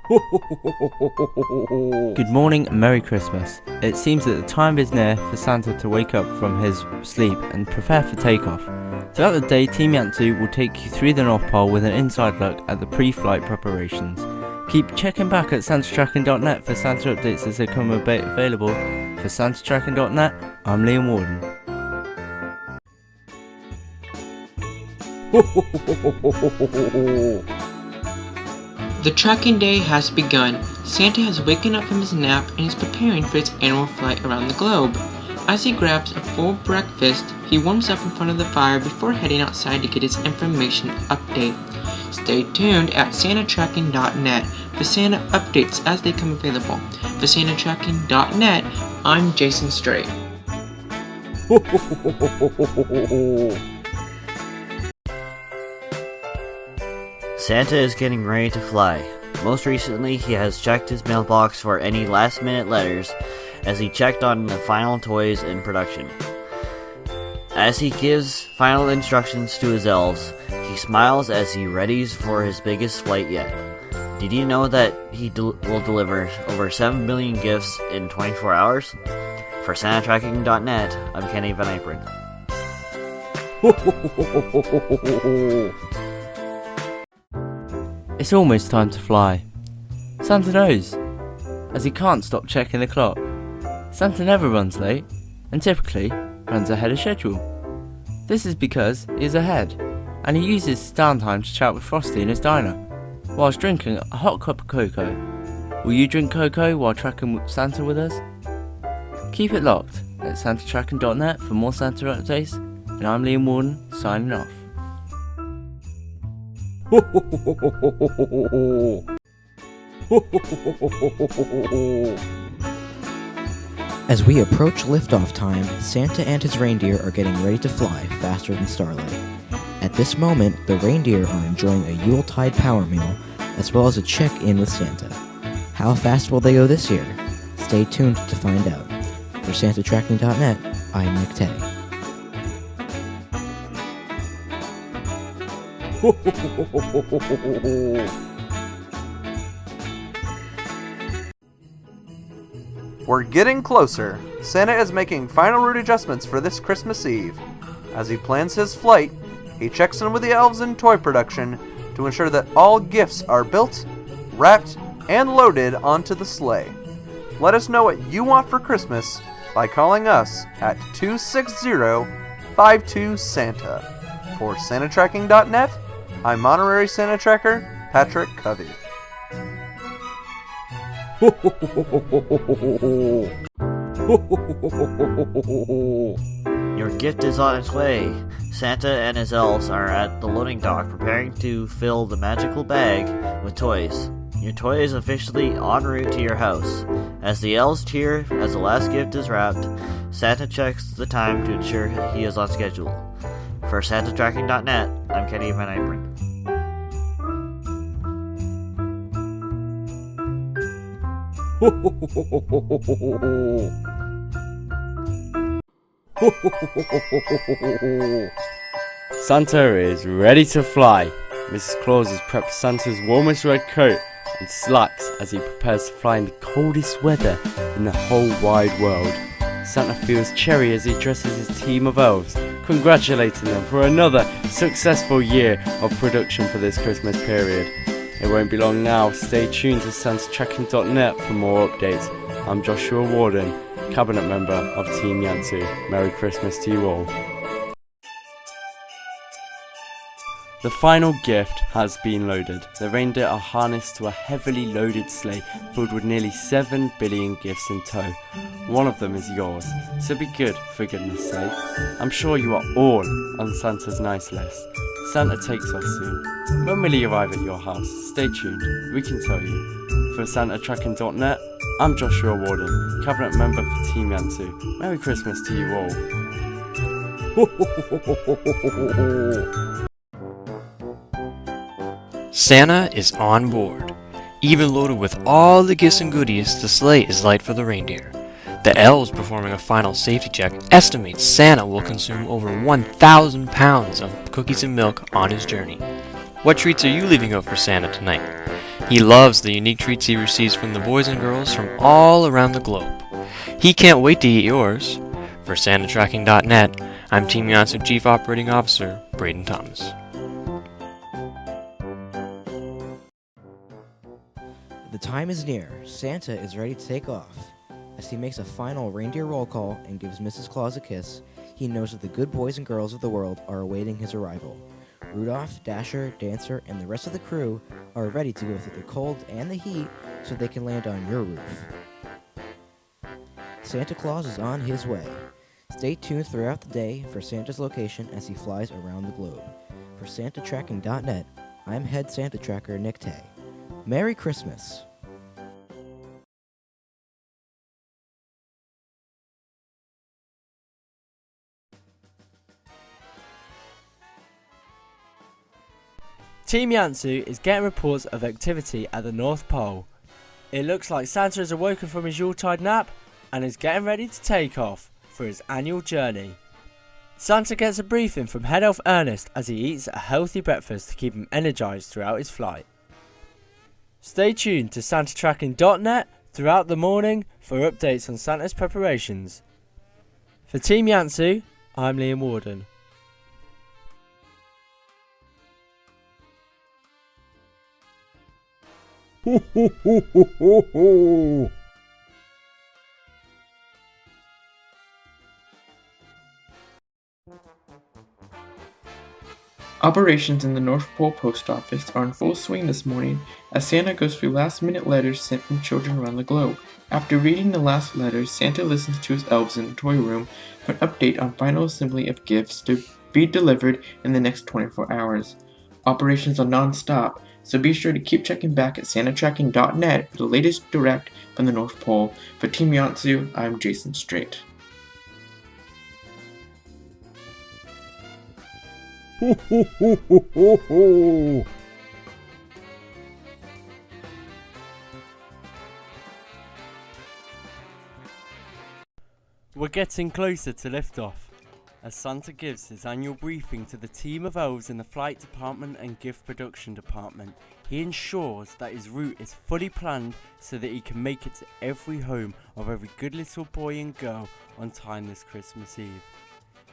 Good morning and Merry Christmas. It seems that the time is near for Santa to wake up from his sleep and prepare for takeoff. Throughout the day, Team YANTSU will take you through the North Pole with an inside look at the pre-flight preparations. Keep checking back at SantaTracking.net for Santa updates as they come available. For SantaTracking.net, I'm Liam Warden. The tracking day has begun. Santa has waken up from his nap and is preparing for his annual flight around the globe. As he grabs a full breakfast, he warms up in front of the fire before heading outside to get his information update. Stay tuned at SantaTracking.net for Santa updates as they come available. For SantaTracking.net, I'm Jason Strait. Santa is getting ready to fly. Most recently, he has checked his mailbox for any last-minute letters as he checked on the final toys in production. As he gives final instructions to his elves, he smiles as he readies for his biggest flight yet. Did you know that he will deliver over 7 billion gifts in 24 hours? For SantaTracking.net, I'm Kenny Van Apron. It's almost time to fly. Santa knows, as he can't stop checking the clock. Santa never runs late, and typically runs ahead of schedule. This is because he is ahead, and he uses his downtime to chat with Frosty in his diner, whilst drinking a hot cup of cocoa. Will you drink cocoa while tracking Santa with us? Keep it locked at SantaTracking.net for more Santa updates, and I'm Liam Warden, signing off. As we approach liftoff time, Santa and his reindeer are getting ready to fly faster than starlight. At this moment, the reindeer are enjoying a Yuletide power meal, as well as a check-in with Santa. How fast will they go this year? Stay tuned to find out. For SantaTracking.net, I'm Nick Tay. We're getting closer. Santa is making final route adjustments for this Christmas Eve. As he plans his flight, he checks in with the elves in toy production to ensure that all gifts are built, wrapped, and loaded onto the sleigh. Let us know what you want for Christmas by calling us at 260-52-SANTA. For SantaTracking.net, I'm Honorary Santa Tracker, Patrick Covey. Your gift is on its way. Santa and his elves are at the loading dock preparing to fill the magical bag with toys. Your toy is officially en route to your house. As the elves cheer as the last gift is wrapped, Santa checks the time to ensure he is on schedule. For SantaTracking.net, I'm Kenny Van Apron. Santa is ready to fly. Mrs. Claus has prepped Santa's warmest red coat and slacks as he prepares to fly in the coldest weather in the whole wide world. Santa feels cheery as he addresses his team of elves, congratulating them for another successful year of production for this Christmas period. It won't be long now. Stay tuned to SantaTracking.net for more updates. I'm Joshua Warden, Cabinet Member of Team YANTSU. Merry Christmas to you all. The final gift has been loaded. The reindeer are harnessed to a heavily loaded sleigh filled with nearly 7 billion gifts in tow. One of them is yours, so be good for goodness sake. I'm sure you are all on Santa's nice list. Santa takes us soon. When will he arrive at your house? Stay tuned, we can tell you. For SantaTracking.net, I'm Joshua Warden, Cabinet Member for Team YANTSU. Merry Christmas to you all. Santa is on board. Even loaded with all the gifts and goodies, the sleigh is light for the reindeer. The elves performing a final safety check estimates Santa will consume over 1,000 pounds of cookies and milk on his journey. What treats are you leaving out for Santa tonight? He loves the unique treats he receives from the boys and girls from all around the globe. He can't wait to eat yours. For SantaTracking.net, I'm Team YANTSU Chief Operating Officer Braden Thomas. The time is near. Santa is ready to take off. As he makes a final reindeer roll call and gives Mrs. Claus a kiss, he knows that the good boys and girls of the world are awaiting his arrival. Rudolph, Dasher, Dancer, and the rest of the crew are ready to go through the cold and the heat so they can land on your roof. Santa Claus is on his way. Stay tuned throughout the day for Santa's location as he flies around the globe. For SantaTracking.net, I'm Head Santa Tracker Nick Tay. Merry Christmas! Team YANTSU is getting reports of activity at the North Pole. It looks like Santa has awoken from his Yuletide nap and is getting ready to take off for his annual journey. Santa gets a briefing from Head Elf Ernest as he eats a healthy breakfast to keep him energized throughout his flight. Stay tuned to SantaTracking.net throughout the morning for updates on Santa's preparations. For Team YANTSU, I'm Liam Warden. Ho, ho, ho, ho, ho, ho. Operations in the North Pole Post Office are in full swing this morning as Santa goes through last-minute letters sent from children around the globe. After reading the last letters, Santa listens to his elves in the toy room for an update on final assembly of gifts to be delivered in the next 24 hours. Operations are non-stop, so be sure to keep checking back at SantaTracking.net for the latest direct from the North Pole. For Team YANTSU, I'm Jason Strait. Ho, ho, ho, ho, ho, ho. We're getting closer to liftoff, as Santa gives his annual briefing to the team of elves in the flight department and gift production department. He ensures that his route is fully planned so that he can make it to every home of every good little boy and girl on time this Christmas Eve.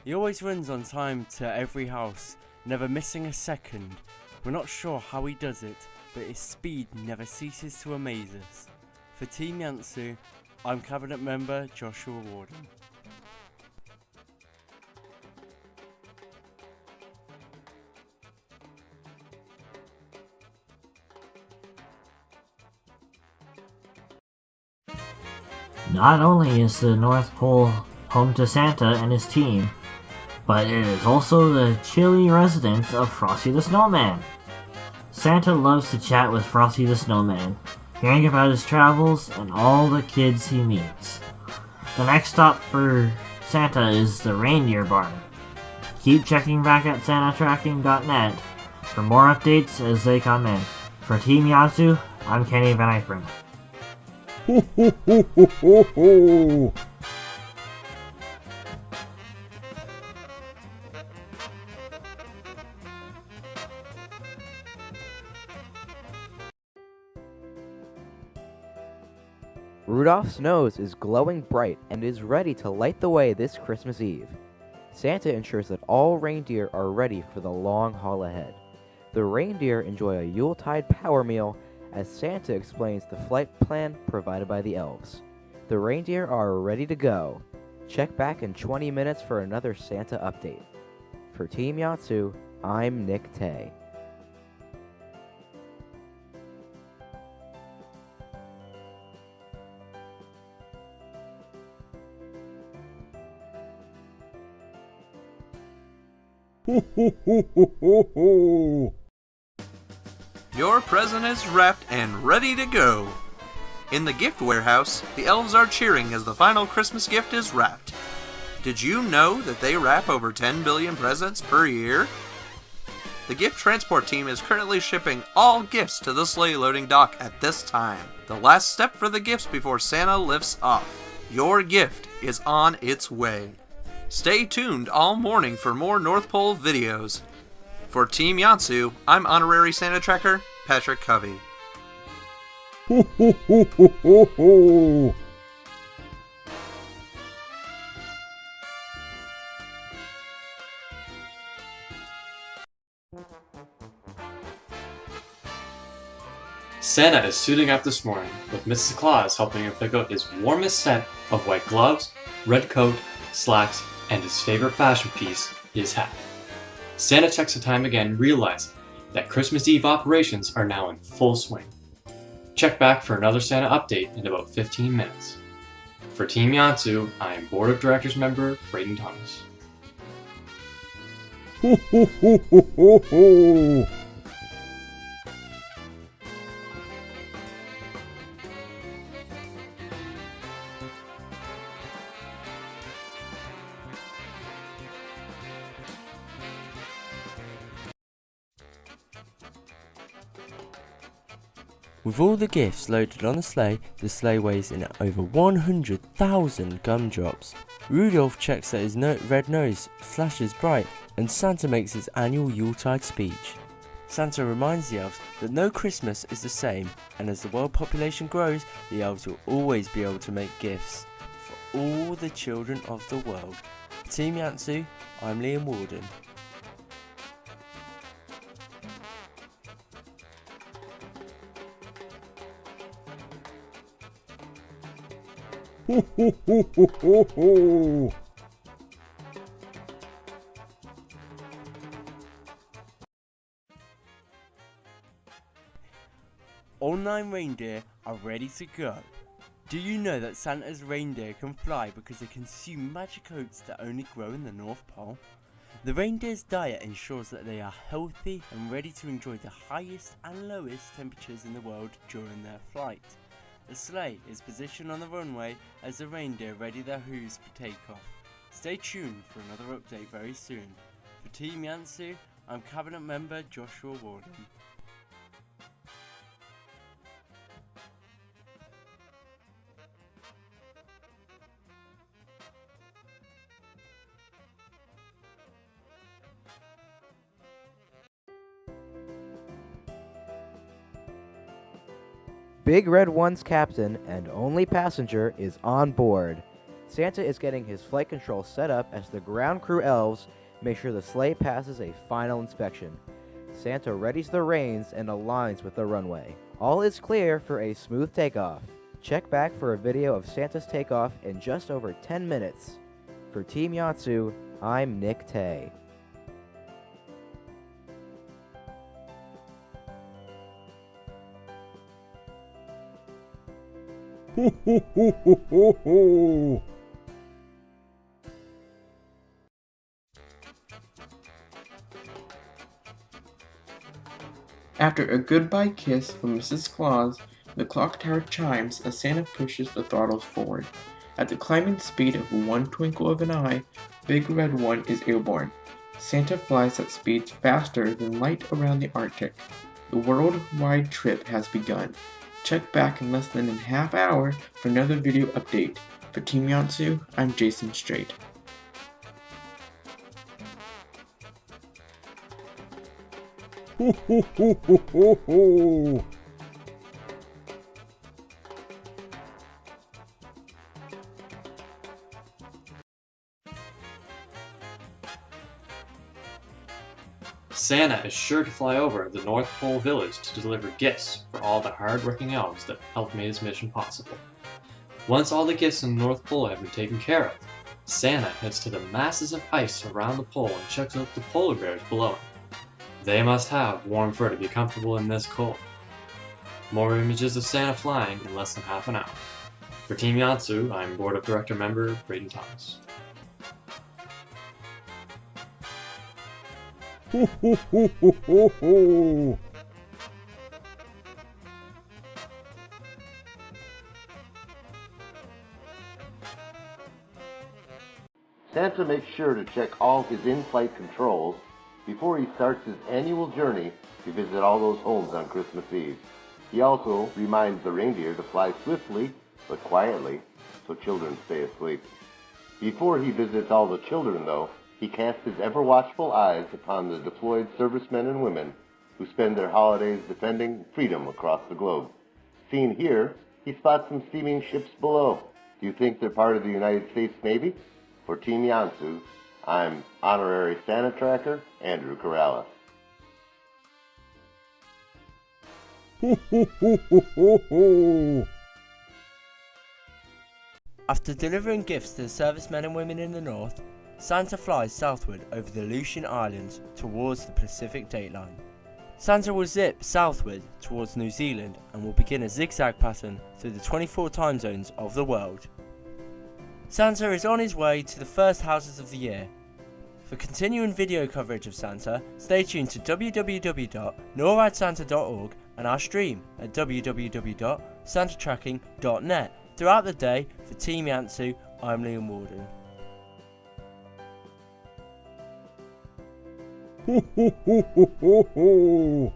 He always runs on time to every house, never missing a second. We're not sure how he does it, but his speed never ceases to amaze us. For Team YANTSU, I'm Cabinet Member Joshua Warden. Not only is the North Pole home to Santa and his team, but it is also the chilly residence of Frosty the Snowman. Santa loves to chat with Frosty the Snowman, hearing about his travels and all the kids he meets. The next stop for Santa is the reindeer barn. Keep checking back at SantaTracking.net for more updates as they come in. For Team YANTSU, I'm Kenny Van Eyckren. Ho, ho, ho, ho, ho, ho. Rudolph's nose is glowing bright and is ready to light the way this Christmas Eve. Santa ensures that all reindeer are ready for the long haul ahead. The reindeer enjoy a Yuletide power meal as Santa explains the flight plan provided by the elves. The reindeer are ready to go. Check back in 20 minutes for another Santa update. For Team YANTSU, I'm Nick Tay. Ho, ho, ho, ho, ho, ho. Your present is wrapped and ready to go. In the gift warehouse, the elves are cheering as the final Christmas gift is wrapped. Did you know that they wrap over 10 billion presents per year? The gift transport team is currently shipping all gifts to the sleigh loading dock at this time. The last step for the gifts before Santa lifts off. Your gift is on its way. Stay tuned all morning for more North Pole videos. For Team YANTSU, I'm Honorary Santa Tracker, Patrick Covey. Ho ho ho ho ho ho! Santa is suiting up this morning, with Mrs. Claus helping him pick out his warmest set of white gloves, red coat, slacks, and his favorite fashion piece, his hat. Santa checks the time again, realizing that Christmas Eve operations are now in full swing. Check back for another Santa update in about 15 minutes. For Team YANTSU, I am Board of Directors member Braden Thomas. Ho ho ho ho ho ho! With all the gifts loaded on the sleigh weighs in at over 100,000 gumdrops. Rudolph checks that his red nose flashes bright, and Santa makes his annual Yuletide speech. Santa reminds the elves that no Christmas is the same, and as the world population grows, the elves will always be able to make gifts for all the children of the world. Team YANTSU, I'm Liam Warden. Ho ho ho ho ho ho! All 9 reindeer are ready to go. Do you know that Santa's reindeer can fly because they consume magic oats that only grow in the North Pole? The reindeer's diet ensures that they are healthy and ready to enjoy the highest and lowest temperatures in the world during their flight. The sleigh is positioned on the runway as the reindeer ready their hooves for takeoff. Stay tuned for another update very soon. For Team YANTSU, I'm Cabinet Member Joshua Warden. Big Red One's captain and only passenger is on board. Santa is getting his flight control set up as the ground crew elves make sure the sleigh passes a final inspection. Santa readies the reins and aligns with the runway. All is clear for a smooth takeoff. Check back for a video of Santa's takeoff in just over 10 minutes. For Team YANTSU, I'm Nick Tay. Ho ho ho ho ho ho! After a goodbye kiss from Mrs. Claus, the clock tower chimes as Santa pushes the throttles forward. At the climbing speed of one twinkle of an eye, Big Red One is airborne. Santa flies at speeds faster than light around the Arctic. The worldwide trip has begun. Check back in less than a half hour for another video update. For Team YANTSU, I'm Jason Strait. Ho ho ho ho ho ho! Santa is sure to fly over the North Pole Village to deliver gifts for all the hard-working elves that helped make his mission possible. Once all the gifts in the North Pole have been taken care of, Santa heads to the masses of ice around the pole and checks out the polar bears below him. They must have warm fur to be comfortable in this cold. More images of Santa flying in less than half an hour. For Team YANTSU, I'm Board of Director member Braden Thomas. Ho ho ho ho ho ho! Santa makes sure to check all his in-flight controls before he starts his annual journey to visit all those homes on Christmas Eve. He also reminds the reindeer to fly swiftly but quietly so children stay asleep. Before he visits all the children, though, he casts his ever-watchful eyes upon the deployed servicemen and women who spend their holidays defending freedom across the globe. Seen here, he spots some steaming ships below. Do you think they're part of the United States Navy? For Team YANTSU, I'm Honorary Santa Tracker Andrew Corrales. Ho, ho, ho, ho, ho, ho. After delivering gifts to the servicemen and women in the north, Santa flies southward over the Aleutian Islands towards the Pacific dateline. Santa will zip southward towards New Zealand and will begin a zigzag pattern through the 24 time zones of the world. Santa is on his way to the first houses of the year. For continuing video coverage of Santa, stay tuned to www.noradsanta.org and our stream at www.santatracking.net. Throughout the day, for Team YANTSU, I'm Liam Walden. Ho, ho, ho, ho, ho, ho.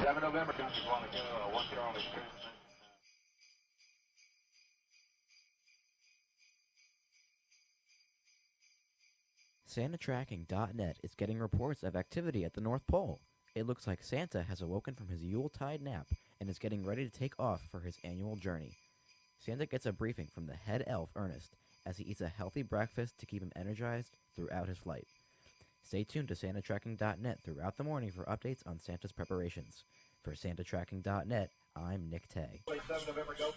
7 November, just want to go 1 kilometer. SantaTracking.net is getting reports of activity at the North Pole. It looks like Santa has awoken from his Yuletide nap and is getting ready to take off for his annual journey. Santa gets a briefing from the head elf, Ernest, as he eats a healthy breakfast to keep him energized throughout his flight. Stay tuned to SantaTracking.net throughout the morning for updates on Santa's preparations. For SantaTracking.net, I'm Nick Tay. 7 November, go.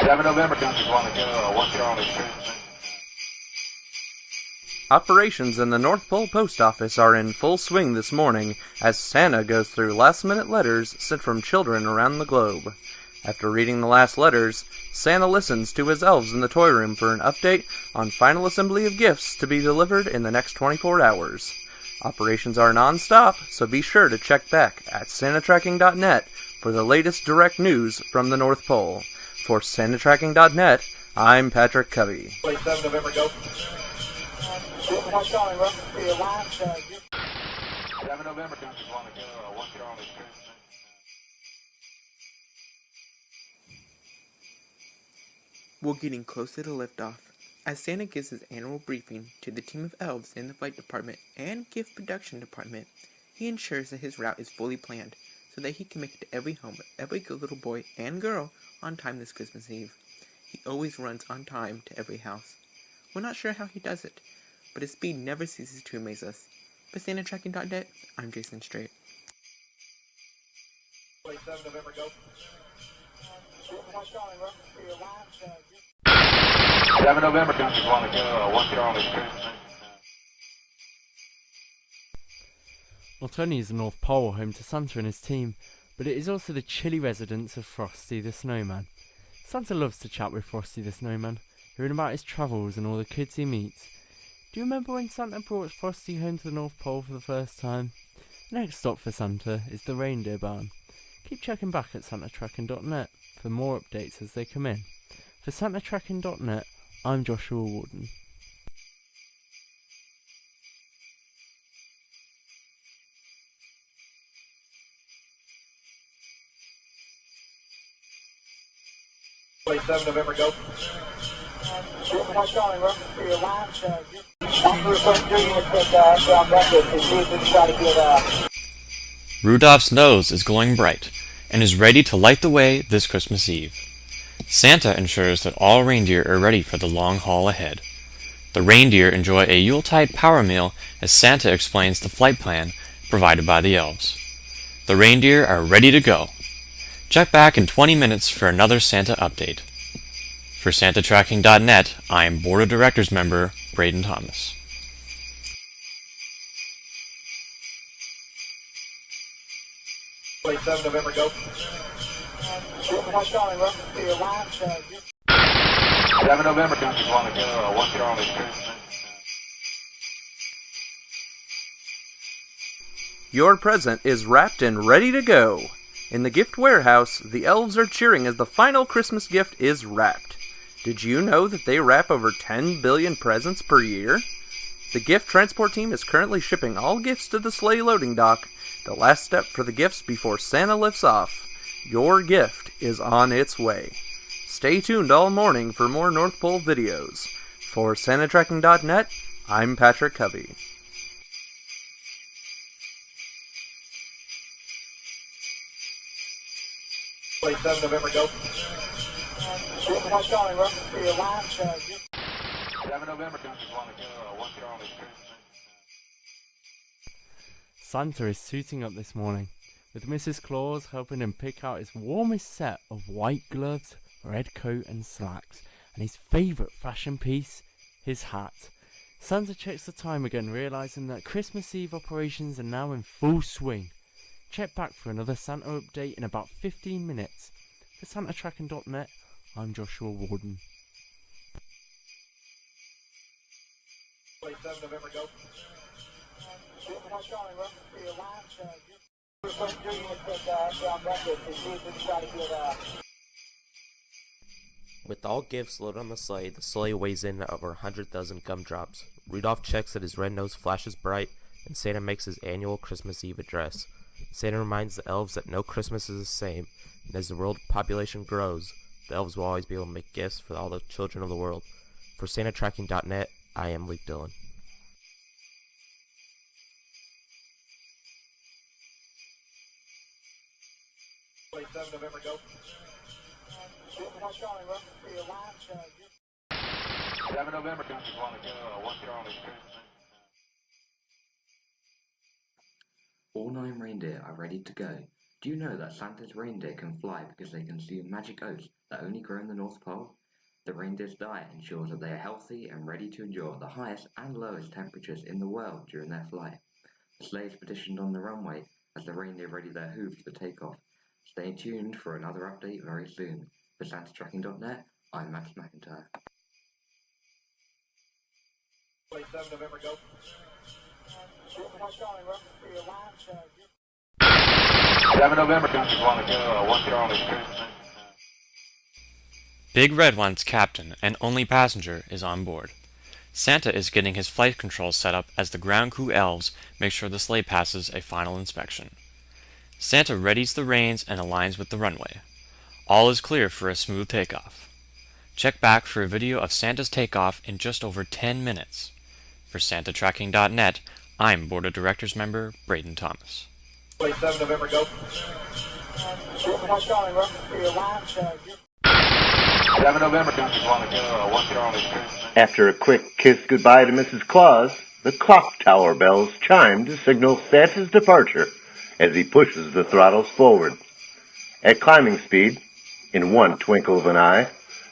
7 November, just want to go 1 kilometer. Operations in the North Pole Post Office are in full swing this morning as Santa goes through last-minute letters sent from children around the globe. After reading the last letters, Santa listens to his elves in the toy room for an update on final assembly of gifts to be delivered in the next 24 hours. Operations are non-stop, so be sure to check back at SantaTracking.net for the latest direct news from the North Pole. For SantaTracking.net, I'm Patrick Covey. 7 November, go. 7 November, just want to go 1 kilometer. We're getting closer to liftoff, as Santa gives his annual briefing to the team of elves in the flight department and gift production department. He ensures that his route is fully planned, so that he can make it to every home of every good little boy and girl on time this Christmas Eve. He always runs on time to every house. We're not sure how he does it, but his speed never ceases to amaze us. For SantaTracking.net, I'm Jason Strait. 7 November, go. 7 November, just want to go 1 kilometer. Not only is the North Pole home to Santa and his team, but it is also the chilly residence of Frosty the Snowman. Santa loves to chat with Frosty the Snowman, hearing about his travels and all the kids he meets. Do you remember when Santa brought Frosty home to the North Pole for the first time? The next stop for Santa is the reindeer barn. Keep checking back at SantaTracking.net for more updates as they come in. For SantaTracking.net, I'm Joshua Warden. Wait, 7 November, go. Rudolph's nose is glowing bright and is ready to light the way this Christmas Eve. Santa ensures that all reindeer are ready for the long haul ahead. The reindeer enjoy a Yuletide power meal as Santa explains the flight plan provided by the elves. The reindeer are ready to go. Check back in 20 minutes for another Santa update. For SantaTracking.net, I am Board of Directors member Braden Thomas. Wait, 7 November, go. 7 November, just want to go 1 kilometer. Your present is wrapped and ready to go. In the gift warehouse, the elves are cheering as the final Christmas gift is wrapped. Did you know that they wrap over 10 billion presents per year? The gift transport team is currently shipping all gifts to the sleigh loading dock, the last step for the gifts before Santa lifts off. Your gift is on its way. Stay tuned all morning for more North Pole videos. For SantaTracking.net, I'm Patrick Covey. Play 7 November, go. 7 November, just want to go. 1 Charlie. Santa is suiting up this morning, with Mrs. Claus helping him pick out his warmest set of white gloves, red coat and slacks, and his favourite fashion piece, his hat. Santa checks the time again, realising that Christmas Eve operations are now in full swing. Check back for another Santa update in about 15 minutes. For SantaTracking.net, I'm Joshua Warden. Play 7 November, go. With all gifts loaded on the sleigh weighs in at over 100,000 gumdrops. Rudolph checks that his red nose flashes bright, and Santa makes his annual Christmas Eve address. Santa reminds the elves that no Christmas is the same, and as the world population grows, the elves will always be able to make gifts for all the children of the world. For SantaTracking.net, I am Luke Dillon. Play 7 November, go. 7 November, just want to go. 1 Charlie. All 9 reindeer are ready to go. Do you know that Santa's reindeer can fly because they consume magic oats that only grow in the North Pole? The reindeer's diet ensures that they are healthy and ready to endure the highest and lowest temperatures in the world during their flight. The sleigh is positioned on the runway as the reindeer ready their hooves for takeoff. Stay tuned for another update very soon. For SantaTracking.net, I'm Max McIntyre. Play 7 November, go. 7 November, just want to go. 1 Charlie. Big Red One's captain and only passenger is on board. Santa is getting his flight controls set up as the ground crew elves make sure the sleigh passes a final inspection. Santa readies the reins and aligns with the runway. All is clear for a smooth takeoff. Check back for a video of Santa's takeoff in just over 10 minutes. For SantaTracking.net, I'm Board of Directors member Braden Thomas. Play 7 November, go. 7 November, just want to go. 1 Charlie. After a quick kiss goodbye to Mrs. Claus, the clock tower bells chime to signal Santa's departure as he pushes the throttles forward. At climbing speed, in one twinkle of an eye,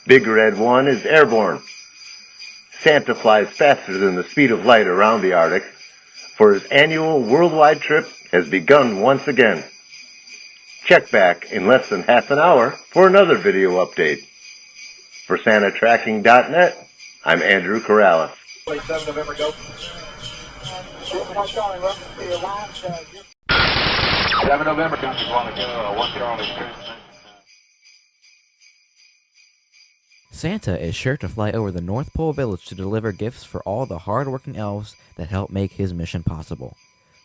Big Red One is airborne. Santa flies faster than the speed of light around the Arctic, for his annual worldwide trip has begun once again. Check back in less than half an hour for another video update. For SantaTracking.net, I'm Andrew Corrales. Play 7 November, go. 7 November, just want to go. 1 Charlie. Santa is sure to fly over the North Pole Village to deliver gifts for all the hard-working elves that help make his mission possible.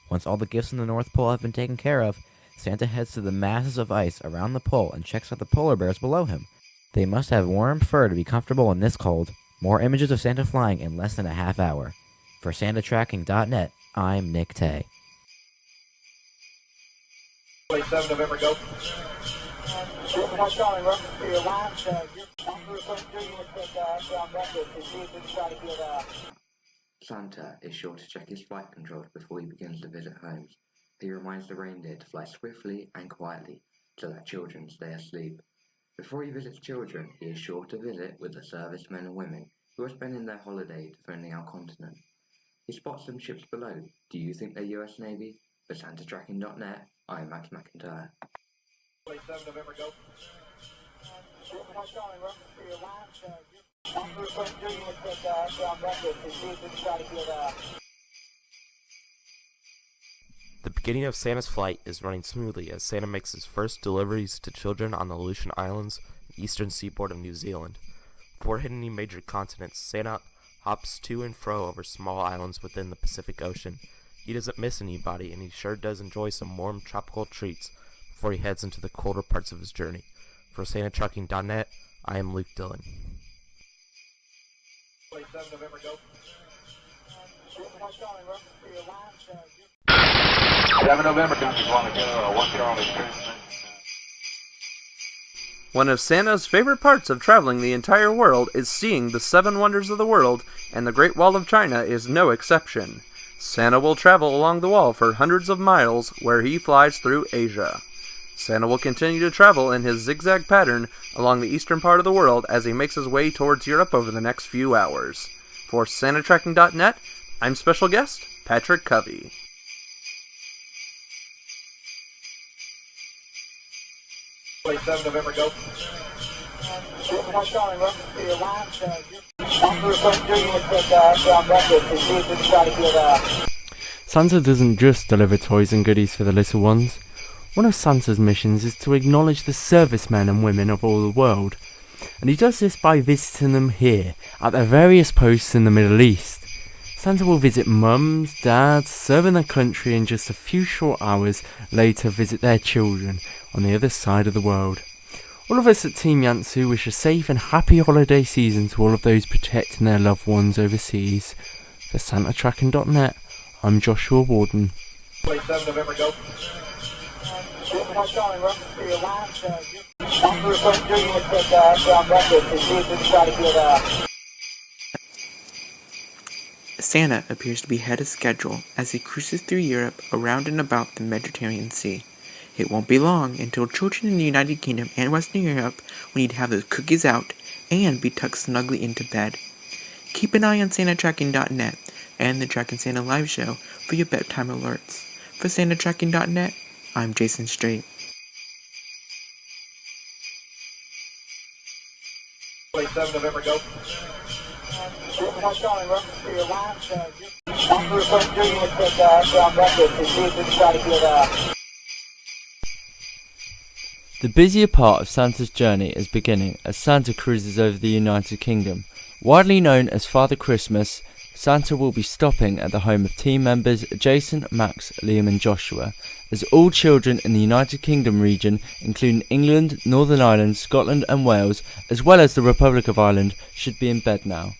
Once all the gifts in the North Pole have been taken care of, Santa heads to the masses of ice around the pole and checks out the polar bears below him. They must have warm fur to be comfortable in this cold. More images of Santa flying in less than a half hour. For SantaTracking.net, I'm Nick Tay. Play 7 November, go. Santa is sure to check his flight controls before he begins to visit homes. He reminds the reindeer to fly swiftly and quietly so that children stay asleep. Before he visits children, he is sure to visit with the servicemen and women who are spending their holiday defending our continent. He spots some ships below. Do you think they're US Navy? For SantaTracking.net, I'm Max McIntyre. Play 7 November, go. The beginning of Santa's flight is running smoothly as Santa makes his first deliveries to children on the Aleutian Islands and eastern seaboard of New Zealand. Before hitting any major continents, Santa hops to and fro over small islands within the Pacific Ocean. He doesn't miss anybody, and he sure does enjoy some warm tropical treats before he heads into the colder parts of his journey. For SantaTracking.net, I am Luke Dillon. 27 November, go. 7 November, just want to go 1 Charlie. One of Santa's favorite parts of traveling the entire world is seeing the 7 wonders of the world, and the Great Wall of China is no exception. Santa will travel along the wall for hundreds of miles, where he flies through Asia. Santa will continue to travel in his zigzag pattern along the eastern part of the world as he makes his way towards Europe over the next few hours. For SantaTracking.net, I'm special guest Patrick Covey. November, go. Santa doesn't just deliver toys and goodies for the little ones. One of Santa's missions is to acknowledge the servicemen and women of all the world, and he does this by visiting them here, at their various posts in the Middle East. Santa will visit mums, dads, serving their country, and just a few short hours later visit their children on the other side of the world. All of us at Team YANTSU wish a safe and happy holiday season to all of those protecting their loved ones overseas. For SantaTracking.net, I'm Joshua Warden. 27 November, go. Santa appears to be ahead of schedule as he cruises through Europe around and about the Mediterranean Sea. It won't be long until children in the United Kingdom and Western Europe will need to have those cookies out and be tucked snugly into bed. Keep an eye on SantaTracking.net and the Tracking Santa live show for your bedtime alerts. For SantaTracking.net, I'm Jason Strait. 27 November, go. The busier part of Santa's journey is beginning as Santa cruises over the United Kingdom. Widely known as Father Christmas, Santa will be stopping at the home of team members Jason, Max, Liam and Joshua, as all children in the United Kingdom region, including England, Northern Ireland, Scotland and Wales, as well as the Republic of Ireland, should be in bed now.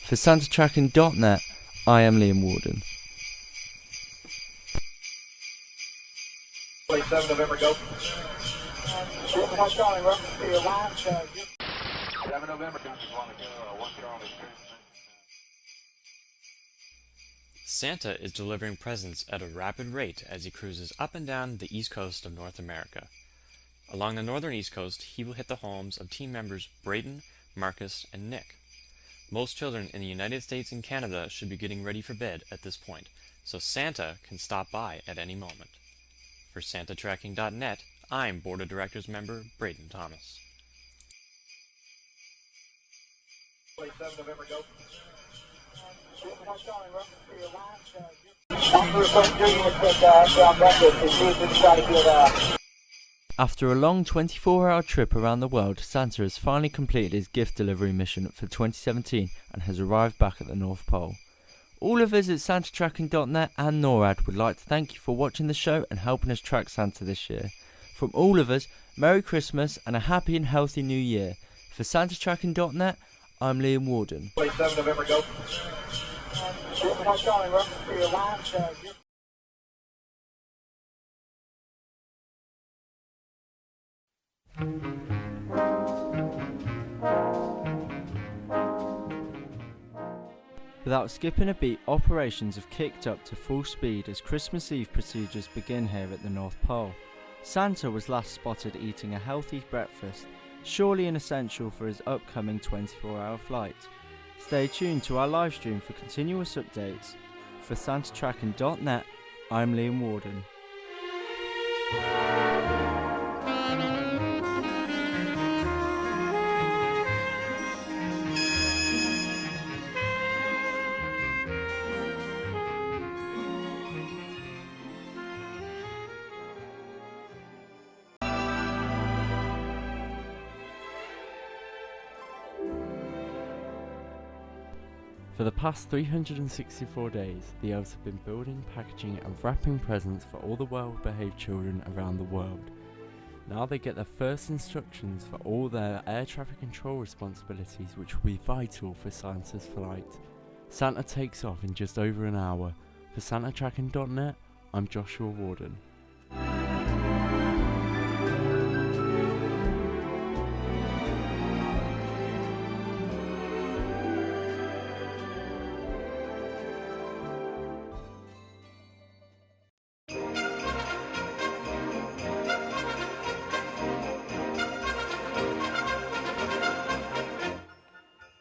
For SantaTracking.net, I am Liam Warden. 27 November, go. 7 November, just want to go 1 Charlie. Santa is delivering presents at a rapid rate as he cruises up and down the east coast of North America. Along the northern east coast, he will hit the homes of team members Brayden, Marcus, and Nick. Most children in the United States and Canada should be getting ready for bed at this point, so Santa can stop by at any moment. For SantaTracking.net, I'm Board of Directors member Brayden Thomas. 27 November, go. After a long 24-hour trip around the world, Santa has finally completed his gift delivery mission for 2017 and has arrived back at the North Pole. All of us at SantaTracking.net and NORAD would like to thank you for watching the show and helping us track Santa this year. From all of us, Merry Christmas and a happy and healthy New Year. For SantaTracking.net, I'm Liam Warden. 27 November, go. Without skipping a beat, operations have kicked up to full speed as Christmas Eve procedures begin here at the North Pole. Santa was last spotted eating a healthy breakfast, surely an essential for his upcoming 24-hour flight. Stay tuned to our live stream for continuous updates. For SantaTracking.net, I'm Liam Warden. For the past 364 days, the elves have been building, packaging and wrapping presents for all the well-behaved children around the world. Now they get their first instructions for all their air traffic control responsibilities, which will be vital for Santa's flight. Santa takes off in just over an hour. For SantaTracking.net, I'm Joshua Warden.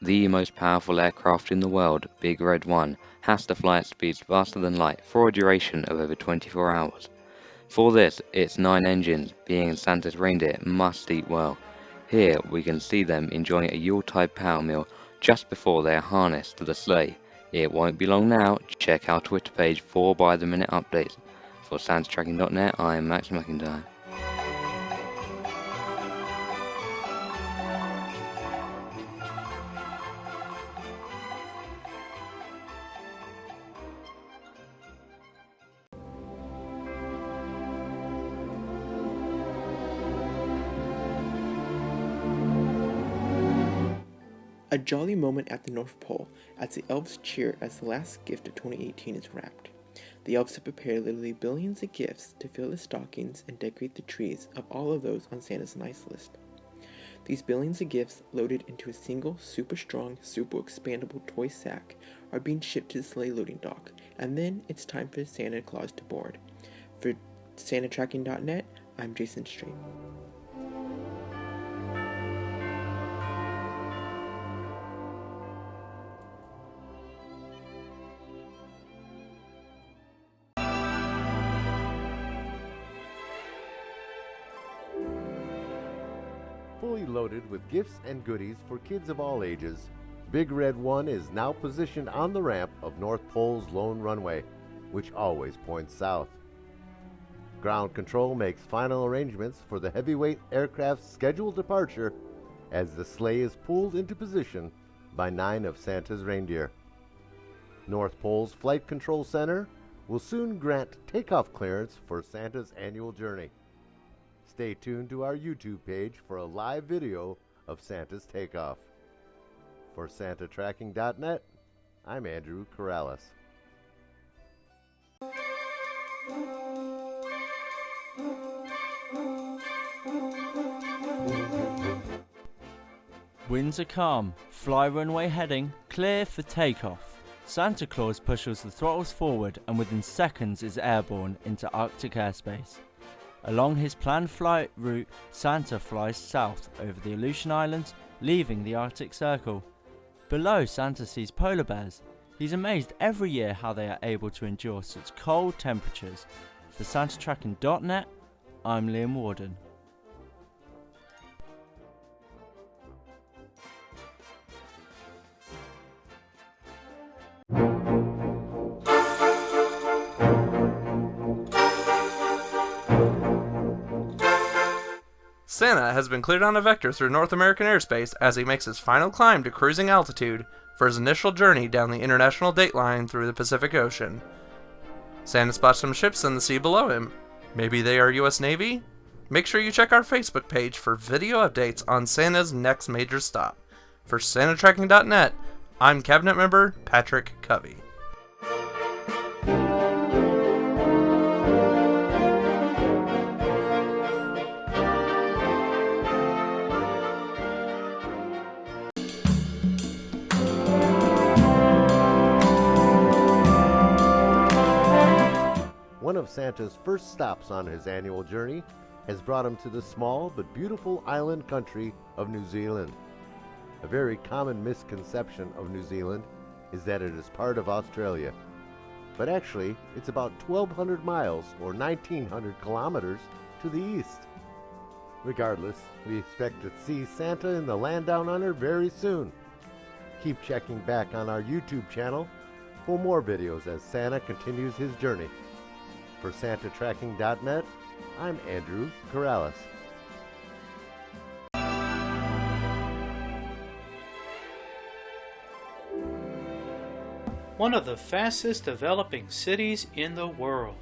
The most powerful aircraft in the world, Big Red 1, has to fly at speeds faster than light for a duration of over 24 hours. For this, its 9 engines, being Santa's reindeer, must eat well. Here we can see them enjoying a Yuletide power meal just before they are harnessed to the sleigh. It won't be long now. Check our Twitter page for by-the-minute updates. For SantaTracking.net, I am Max McIntyre. A jolly moment at the North Pole as the elves cheer as the last gift of 2018 is wrapped. The elves have prepared literally billions of gifts to fill the stockings and decorate the trees of all of those on Santa's nice list. These billions of gifts, loaded into a single super strong, super expandable toy sack, are being shipped to the sleigh loading dock, and then it's time for Santa Claus to board. For SantaTracking.net, I'm Jason Strait. Fully loaded with gifts and goodies for kids of all ages, Big Red 1 is now positioned on the ramp of North Pole's lone runway, which always points south. Ground control makes final arrangements for the heavyweight aircraft's scheduled departure as the sleigh is pulled into position by 9 of Santa's reindeer. North Pole's Flight Control Center will soon grant takeoff clearance for Santa's annual journey. Stay tuned to our YouTube page for a live video of Santa's takeoff. For SantaTracking.net, I'm Andrew Corrales. Winds are calm, fly runway heading, clear for takeoff. Santa Claus pushes the throttles forward and within seconds is airborne into Arctic airspace. Along his planned flight route, Santa flies south over the Aleutian Islands, leaving the Arctic Circle. Below, Santa sees polar bears. He's amazed every year how they are able to endure such cold temperatures. For SantaTracking.net, I'm Liam Warden. Santa has been cleared on a vector through North American airspace as he makes his final climb to cruising altitude for his initial journey down the international date line through the Pacific Ocean. Santa spots some ships in the sea below him. Maybe they are U.S. Navy? Make sure you check our Facebook page for video updates on Santa's next major stop. For SantaTracking.net, I'm Cabinet Member Patrick Covey. One of Santa's first stops on his annual journey has brought him to the small but beautiful island country of New Zealand. A very common misconception of New Zealand is that it is part of Australia. But actually, it's about 1,200 miles or 1,900 kilometers to the east. Regardless, we expect to see Santa in the land down under very soon. Keep checking back on our YouTube channel for more videos as Santa continues his journey. For SantaTracking.net, I'm Andrew Corrales. one of the fastest developing cities in the world.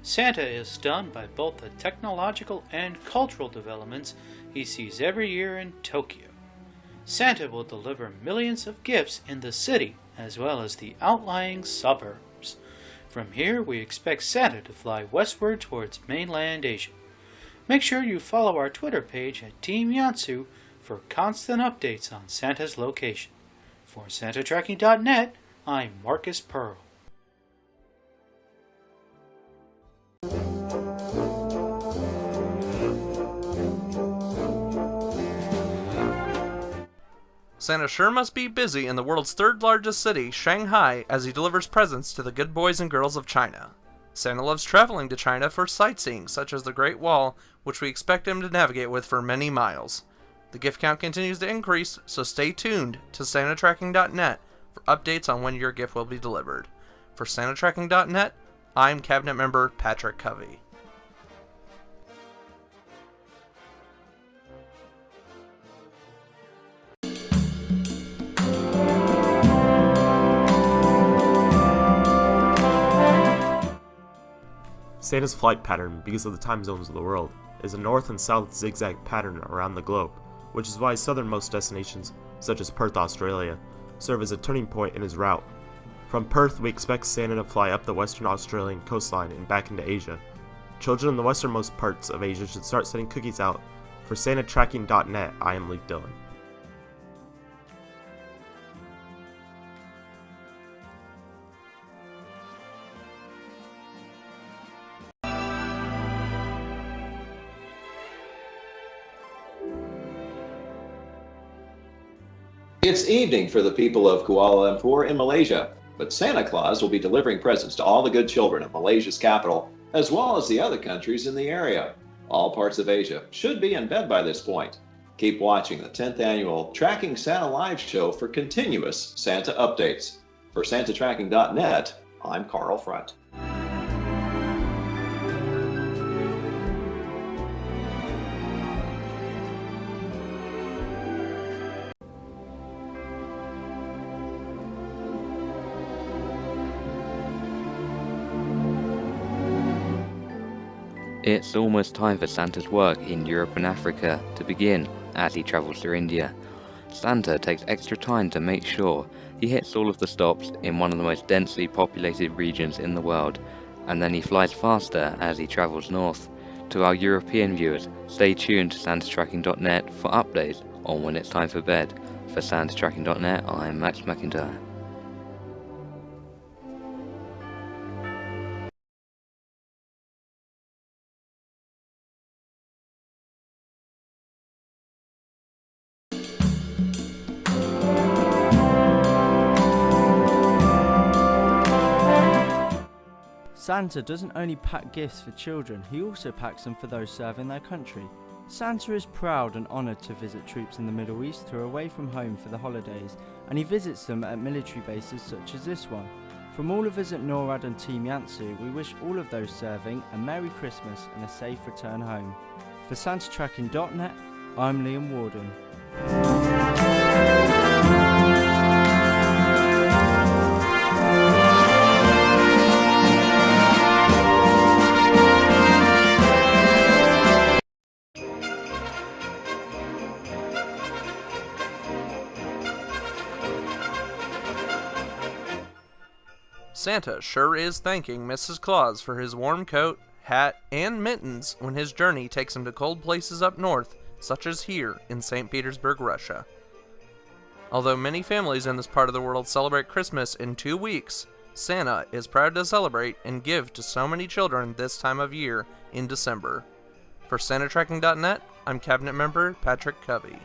Santa is stunned by both the technological and cultural developments he sees every year in Tokyo. Santa will deliver millions of gifts in the city as well as the outlying suburbs. From here, we expect Santa to fly westward towards mainland Asia. Make sure you follow our Twitter page at Team YANTSU for constant updates on Santa's location. For SantaTracking.net, I'm Marcus Pearl. Santa sure must be busy in the world's third largest city, Shanghai, as he delivers presents to the good boys and girls of China. Santa loves traveling to China for sightseeing, such as the Great Wall, which we expect him to navigate with for many miles. The gift count continues to increase, so stay tuned to SantaTracking.net for updates on when your gift will be delivered. For SantaTracking.net, I'm Cabinet Member Patrick Covey. Santa's flight pattern, because of the time zones of the world, is a north and south zigzag pattern around the globe, which is why southernmost destinations, such as Perth, Australia, serve as a turning point in his route. From Perth, we expect Santa to fly up the western Australian coastline and back into Asia. Children in the westernmost parts of Asia should start sending cookies out. For SantaTracking.net, I am Lee Dillon. It's evening for the people of Kuala Lumpur in Malaysia, but Santa Claus will be delivering presents to all the good children of Malaysia's capital, as well as the other countries in the area. All parts of Asia should be in bed by this point. Keep watching the 10th annual Tracking Santa live show for continuous Santa updates. For SantaTracking.net, I'm Carl Front. It's almost time for Santa's work in Europe and Africa to begin as he travels through India. Santa takes extra time to make sure he hits all of the stops in one of the most densely populated regions in the world, and then he flies faster as he travels north. To our European viewers, stay tuned to SantaTracking.net for updates on when it's time for bed. For SantaTracking.net, I'm Max McIntyre. Santa doesn't only pack gifts for children, he also packs them for those serving their country. Santa is proud and honoured to visit troops in the Middle East who are away from home for the holidays, and he visits them at military bases such as this one. From all of us at NORAD and Team YANTSU, we wish all of those serving a Merry Christmas and a safe return home. For SantaTracking.net, I'm Liam Warden. Santa sure is thanking Mrs. Claus for his warm coat, hat, and mittens when his journey takes him to cold places up north, such as here in St. Petersburg, Russia. Although many families in this part of the world celebrate Christmas in 2 weeks, Santa is proud to celebrate and give to so many children this time of year in December. For SantaTracking.net, I'm Cabinet Member Patrick Covey.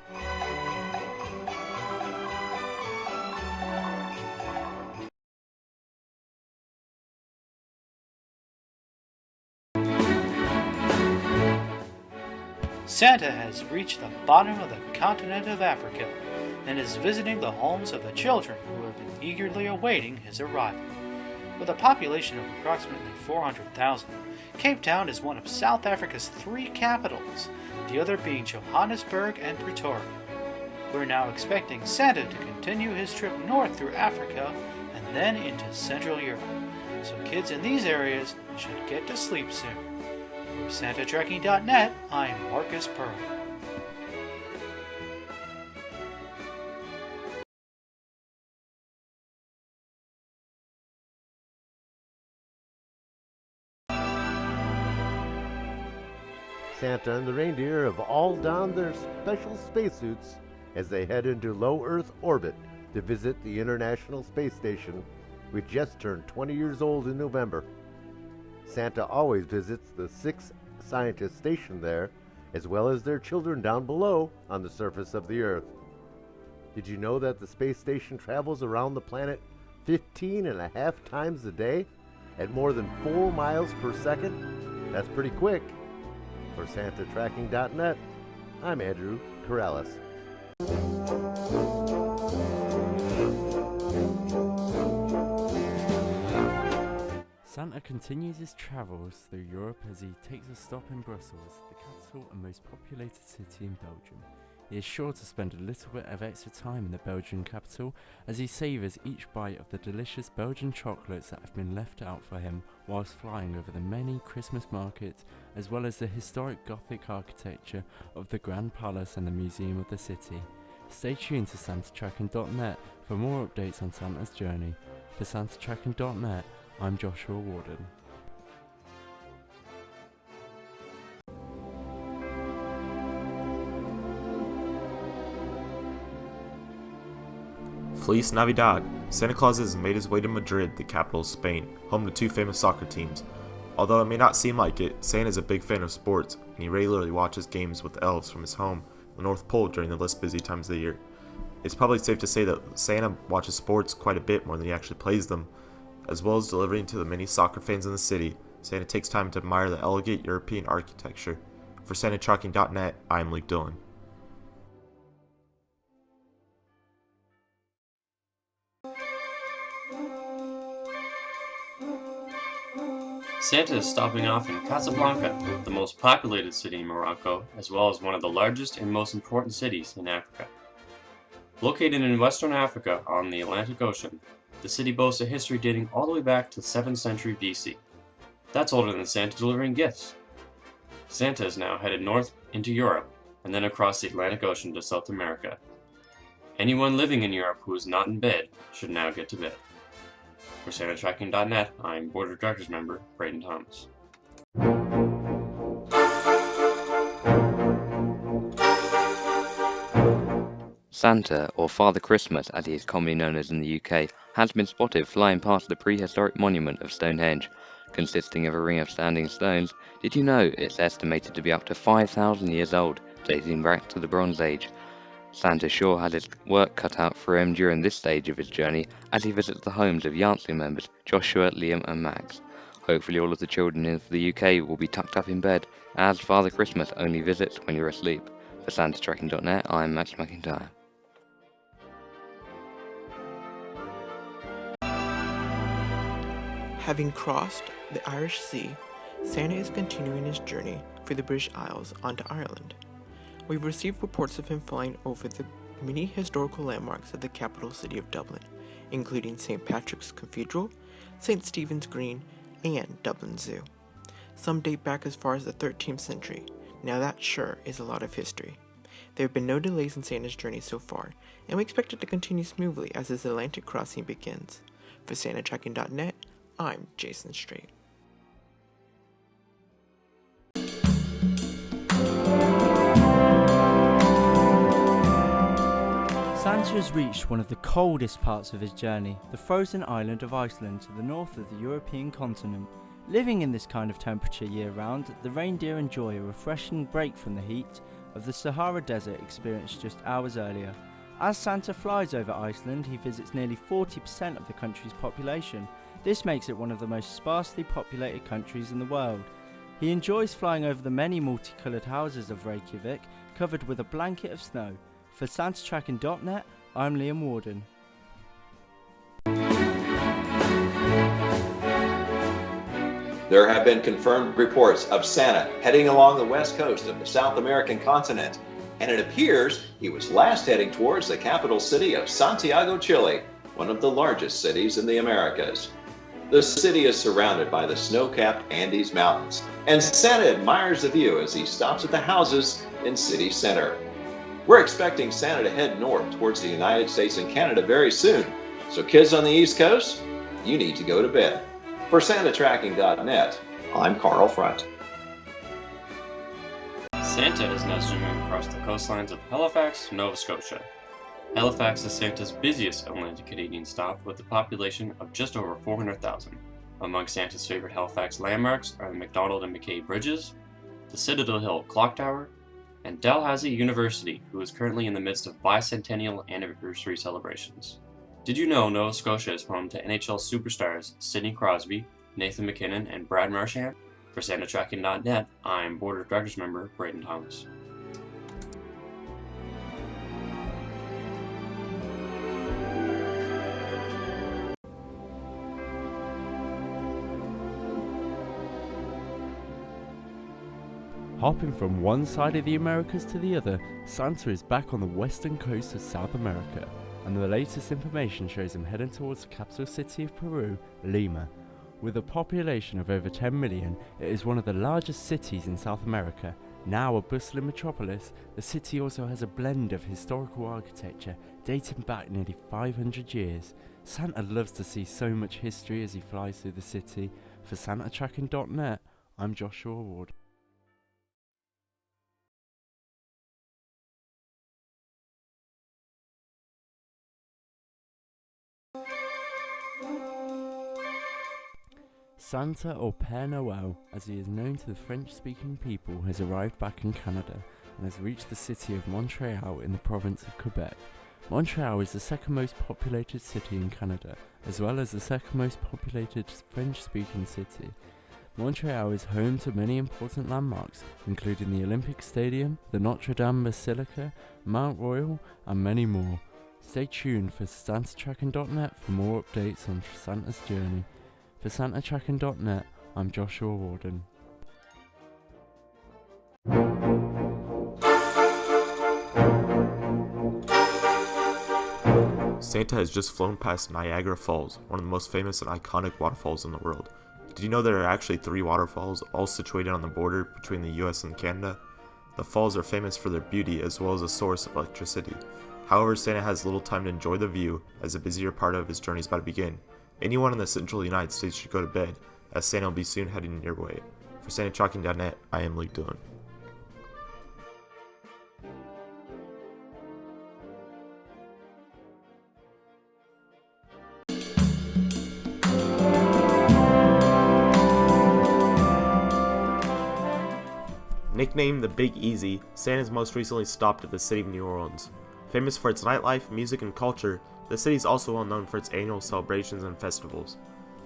Santa has reached the bottom of the continent of Africa and is visiting the homes of the children who have been eagerly awaiting his arrival. With a population of approximately 400,000, Cape Town is one of South Africa's 3 capitals, the other being Johannesburg and Pretoria. We're now expecting Santa to continue his trip north through Africa and and then into Central Europe. So kids in these areas should get to sleep soon. For SantaTracking.net, I'm Marcus Pearl. Santa and the reindeer have all donned their special spacesuits as they head into low Earth orbit to visit the International Space Station, which just turned 20 years old in November. Santa always visits the 6 scientists stationed there, as well as their children down below on the surface of the Earth. Did you know that the space station travels around the planet 15.5 times a day at more than 4 miles per second? That's pretty quick. For SantaTracking.net, I'm Andrew Corrales. Santa continues his travels through Europe as he takes a stop in Brussels, the capital and most populated city in Belgium. He is sure to spend a little bit of extra time in the Belgian capital as he savours each bite of the delicious Belgian chocolates that have been left out for him whilst flying over the many Christmas markets, as well as the historic Gothic architecture of the Grand Palace and the Museum of the City. Stay tuned to SantaTracking.net for more updates on Santa's journey. For SantaTracking.net, I'm Joshua Warden. Feliz Navidad! Santa Claus has made his way to Madrid, the capital of Spain, home to 2 famous soccer teams. Although it may not seem like it, Santa is a big fan of sports, and he regularly watches games with elves from his home, the North Pole, during the less busy times of the year. It's probably safe to say that Santa watches sports quite a bit more than he actually plays them. As well as delivering to the many soccer fans in the city, Santa takes time to admire the elegant European architecture. For SantaTracking.net, I'm Luke Dillon. Santa is stopping off in Casablanca, the most populated city in Morocco, as well as one of the largest and most important cities in Africa. Located in Western Africa on the Atlantic Ocean, the city boasts a history dating all the way back to the 7th century BC. That's older than Santa delivering gifts. Santa is now headed north into Europe, and then across the Atlantic Ocean to South America. Anyone living in Europe who is not in bed should now get to bed. For SantaTracking.net, I'm Board of Directors member Braden Thomas. Santa, or Father Christmas as he is commonly known as in the UK, has been spotted flying past the prehistoric monument of Stonehenge. Consisting of a ring of standing stones, did you know it's estimated to be up to 5,000 years old, dating back to the Bronze Age? Santa sure has his work cut out for him during this stage of his journey as he visits the homes of YANTSU members Joshua, Liam and Max. Hopefully all of the children in the UK will be tucked up in bed, as Father Christmas only visits when you're asleep. For SantaTracking.net, I'm Max McIntyre. Having crossed the Irish Sea, Santa is continuing his journey through the British Isles onto Ireland. We've received reports of him flying over the many historical landmarks of the capital city of Dublin, including St. Patrick's Cathedral, St. Stephen's Green, and Dublin Zoo. Some date back as far as the 13th century. Now that sure is a lot of history. There have been no delays in Santa's journey so far, and we expect it to continue smoothly as his Atlantic crossing begins. For SantaTracking.net, I'm Jason Strait. Santa has reached one of the coldest parts of his journey, the frozen island of Iceland to the north of the European continent. Living in this kind of temperature year-round, the reindeer enjoy a refreshing break from the heat of the Sahara Desert experienced just hours earlier. As Santa flies over Iceland, he visits nearly 40% of the country's population. This makes it one of the most sparsely populated countries in the world. He enjoys flying over the many multicoloured houses of Reykjavik, covered with a blanket of snow. For SantaTracking.net, I'm Liam Warden. There have been confirmed reports of Santa heading along the west coast of the South American continent, and it appears he was last heading towards the capital city of Santiago, Chile, one of the largest cities in the Americas. The city is surrounded by the snow-capped Andes Mountains, and Santa admires the view as he stops at the houses in city center. We're expecting Santa to head north towards the United States and Canada very soon, so kids on the East Coast, you need to go to bed. For SantaTracking.net, I'm Carl Front. Santa is now zooming across the coastlines of Halifax, Nova Scotia. Halifax is Santa's busiest Atlantic Canadian stop with a population of just over 400,000. Among Santa's favorite Halifax landmarks are the McDonald and McKay Bridges, the Citadel Hill Clock Tower, and Dalhousie University, who is currently in the midst of bicentennial anniversary celebrations. Did you know Nova Scotia is home to NHL superstars Sidney Crosby, Nathan McKinnon, and Brad Marchand? For SantaTracking.net, I'm Board of Directors member Braden Thomas. Hopping from one side of the Americas to the other, Santa is back on the western coast of South America, and the latest information shows him heading towards the capital city of Peru, Lima. With a population of over 10 million, it is one of the largest cities in South America. Now a bustling metropolis, the city also has a blend of historical architecture dating back nearly 500 years. Santa loves to see so much history as he flies through the city. For SantaTracking.net, I'm Joshua Ward. Santa, or Père Noël, as he is known to the French-speaking people, has arrived back in Canada and has reached the city of Montreal in the province of Quebec. Montreal is the second most populated city in Canada, as well as the second most populated French-speaking city. Montreal is home to many important landmarks, including the Olympic Stadium, the Notre Dame Basilica, Mount Royal, and many more. Stay tuned for SantaTracking.net for more updates on Santa's journey. For SantaTracking.net, I'm Joshua Warden. Santa has just flown past Niagara Falls, one of the most famous and iconic waterfalls in the world. Did you know there are actually 3 waterfalls, all situated on the border between the US and Canada? The falls are famous for their beauty as well as a source of electricity. However, Santa has little time to enjoy the view, as the busier part of his journey is about to begin. Anyone in the central United States should go to bed, as Santa will be soon heading your way. For SantaTracking.net, I am Luke Dillon. Nicknamed the Big Easy, Santa's most recently stopped at the city of New Orleans. Famous for its nightlife, music, and culture, the city is also well known for its annual celebrations and festivals.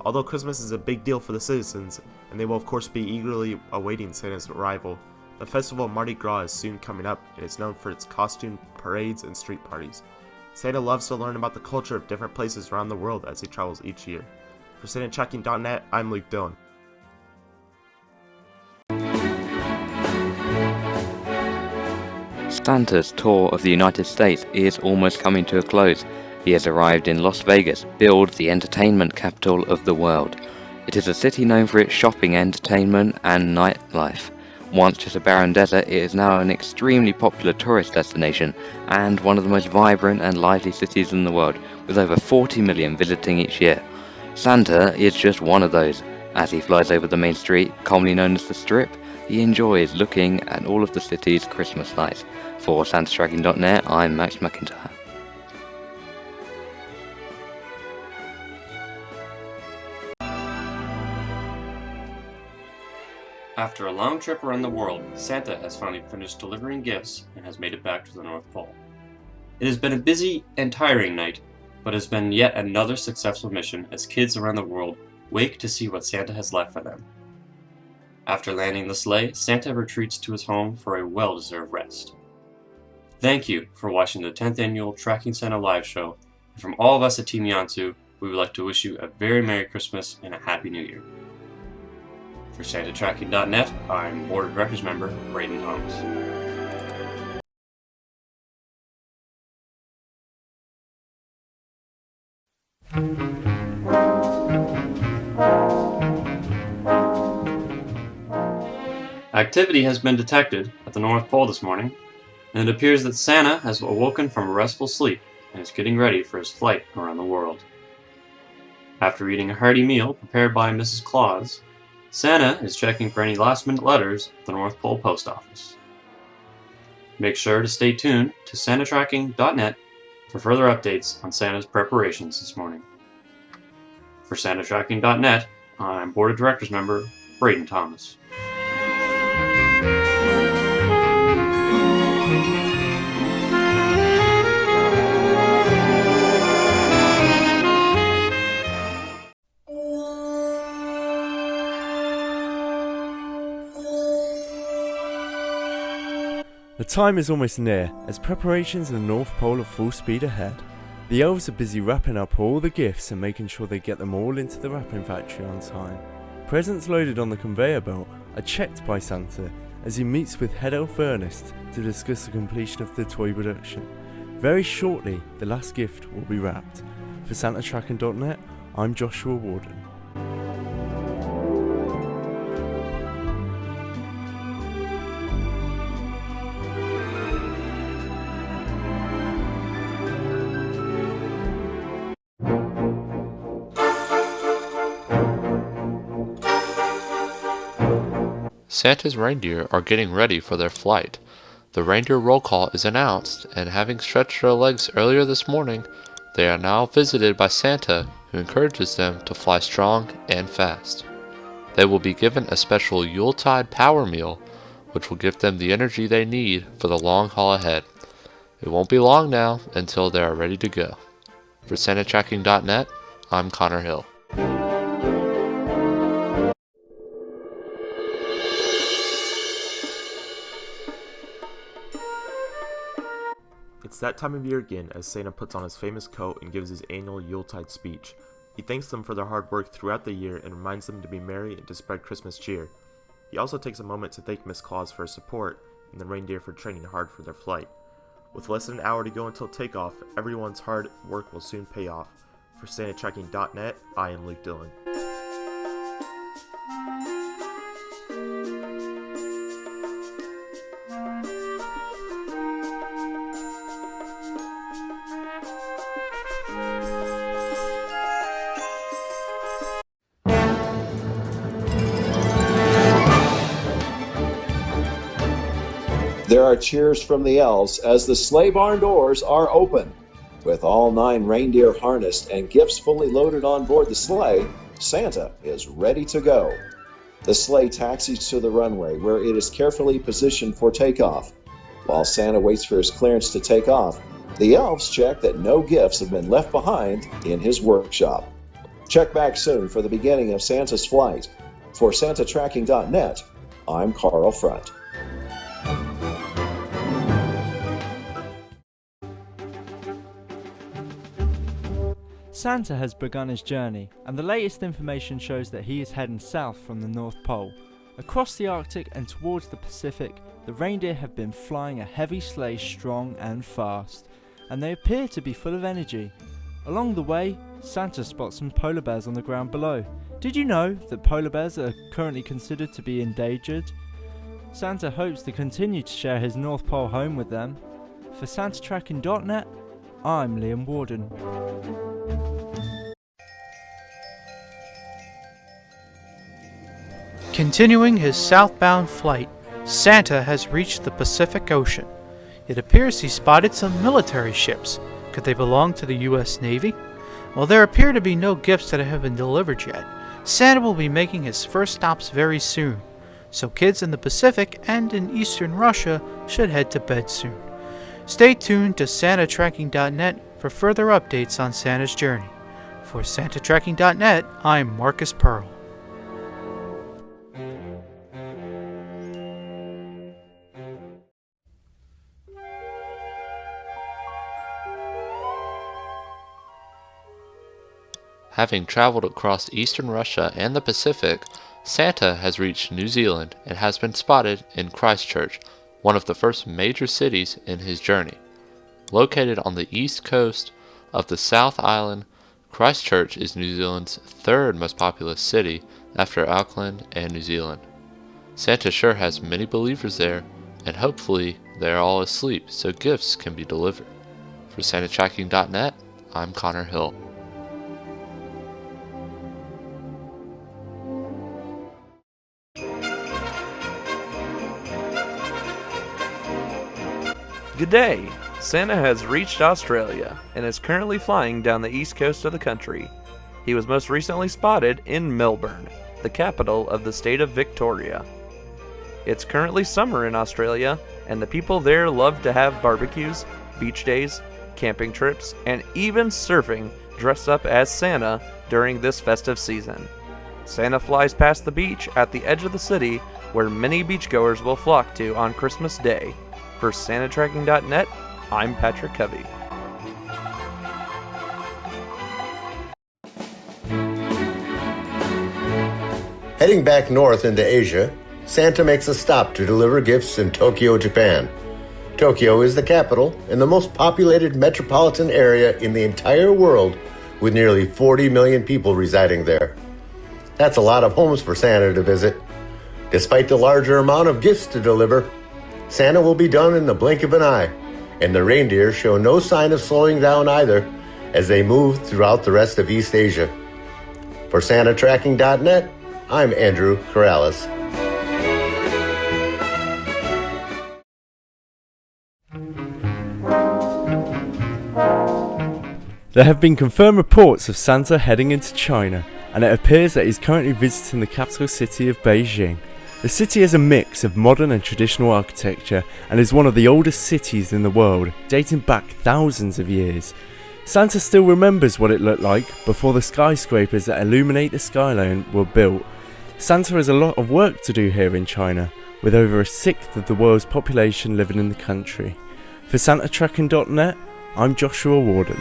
Although Christmas is a big deal for the citizens, and they will of course be eagerly awaiting Santa's arrival, the festival of Mardi Gras is soon coming up and is known for its costume, parades, and street parties. Santa loves to learn about the culture of different places around the world as he travels each year. For SantaTracking.net, I'm Luke Dillon. Santa's tour of the United States is almost coming to a close. He has arrived in Las Vegas, billed the entertainment capital of the world. It is a city known for its shopping, entertainment, and nightlife. Once just a barren desert, it is now an extremely popular tourist destination and one of the most vibrant and lively cities in the world, with over 40 million visiting each year. Santa is just one of those. As he flies over the main street, commonly known as the Strip, he enjoys looking at all of the city's Christmas lights. For SantaTracking.net, I'm Max McIntyre. After a long trip around the world, Santa has finally finished delivering gifts and has made it back to the North Pole. It has been a busy and tiring night, but has been yet another successful mission as kids around the world wake to see what Santa has left for them. After landing the sleigh, Santa retreats to his home for a well-deserved rest. Thank you for watching the 10th annual Tracking Santa live show, and from all of us at Team YANTSU, we would like to wish you a very Merry Christmas and a Happy New Year. For SantaTracking.net, I'm Board of Directors member Braden Thomas. Activity has been detected at the North Pole this morning, and it appears that Santa has awoken from a restful sleep and is getting ready for his flight around the world. After eating a hearty meal prepared by Mrs. Claus, Santa is checking for any last-minute letters at the North Pole Post Office. Make sure to stay tuned to SantaTracking.net for further updates on Santa's preparations this morning. For SantaTracking.net, I'm Board of Directors member Braden Thomas. The time is almost near, as preparations in the North Pole are full speed ahead. The elves are busy wrapping up all the gifts and making sure they get them all into the wrapping factory on time. Presents loaded on the conveyor belt are checked by Santa as he meets with head elf Ernest to discuss the completion of the toy production. Very shortly, the last gift will be wrapped. For SantaTracking.net, I'm Joshua Warden. Santa's reindeer are getting ready for their flight. The reindeer roll call is announced, and having stretched their legs earlier this morning, they are now visited by Santa, who encourages them to fly strong and fast. They will be given a special Yuletide power meal, which will give them the energy they need for the long haul ahead. It won't be long now until they are ready to go. For SantaTracking.net, I'm Connor Hill. It's that time of year again as Santa puts on his famous coat and gives his annual Yuletide speech. He thanks them for their hard work throughout the year and reminds them to be merry and to spread Christmas cheer. He also takes a moment to thank Miss Claus for her support and the reindeer for training hard for their flight. With less than an hour to go until takeoff, everyone's hard work will soon pay off. For SantaTracking.net, I am Luke Dillon. There are cheers from the elves as the sleigh barn doors are open. With all 9 reindeer harnessed and gifts fully loaded on board the sleigh, Santa is ready to go. The sleigh taxis to the runway where it is carefully positioned for takeoff. While Santa waits for his clearance to take off, the elves check that no gifts have been left behind in his workshop. Check back soon for the beginning of Santa's flight. For SantaTracking.net, I'm Carl Front. Santa has begun his journey, and the latest information shows that he is heading south from the North Pole. Across the Arctic and towards the Pacific, the reindeer have been flying a heavy sleigh strong and fast, and they appear to be full of energy. Along the way, Santa spots some polar bears on the ground below. Did you know that polar bears are currently considered to be endangered? Santa hopes to continue to share his North Pole home with them. For SantaTracking.net, I'm Liam Warden. Continuing his southbound flight, Santa has reached the Pacific Ocean. It appears he spotted some military ships. Could they belong to the U.S. Navy? While there appear to be no gifts that have been delivered yet, Santa will be making his first stops very soon, so kids in the Pacific and in eastern Russia should head to bed soon. Stay tuned to SantaTracking.net for further updates on Santa's journey. For SantaTracking.net, I'm Marcus Pearl. Having traveled across eastern Russia and the Pacific, Santa has reached New Zealand and has been spotted in Christchurch, one of the first major cities in his journey. Located on the east coast of the South Island, Christchurch is New Zealand's third most populous city after Auckland and New Zealand. Santa sure has many believers there, and hopefully they're all asleep so gifts can be delivered. For SantaTracking.net, I'm Connor Hill. Good day! Santa has reached Australia and is currently flying down the east coast of the country. He was most recently spotted in Melbourne, the capital of the state of Victoria. It's currently summer in Australia, and the people there love to have barbecues, beach days, camping trips, and even surfing dressed up as Santa during this festive season. Santa flies past the beach at the edge of the city where many beachgoers will flock to on Christmas Day. For SantaTracking.net, I'm Patrick Covey. Heading back north into Asia, Santa makes a stop to deliver gifts in Tokyo, Japan. Tokyo is the capital and the most populated metropolitan area in the entire world, with nearly 40 million people residing there. That's a lot of homes for Santa to visit. Despite the larger amount of gifts to deliver, Santa will be done in the blink of an eye, and the reindeer show no sign of slowing down either as they move throughout the rest of East Asia. For SantaTracking.net, I'm Andrew Corrales. There have been confirmed reports of Santa heading into China, and it appears that he's currently visiting the capital city of Beijing. The city is a mix of modern and traditional architecture and is one of the oldest cities in the world, dating back thousands of years. Santa still remembers what it looked like before the skyscrapers that illuminate the skyline were built. Santa has a lot of work to do here in China, with over a sixth of the world's population living in the country. For SantaTracking.net, I'm Joshua Warden.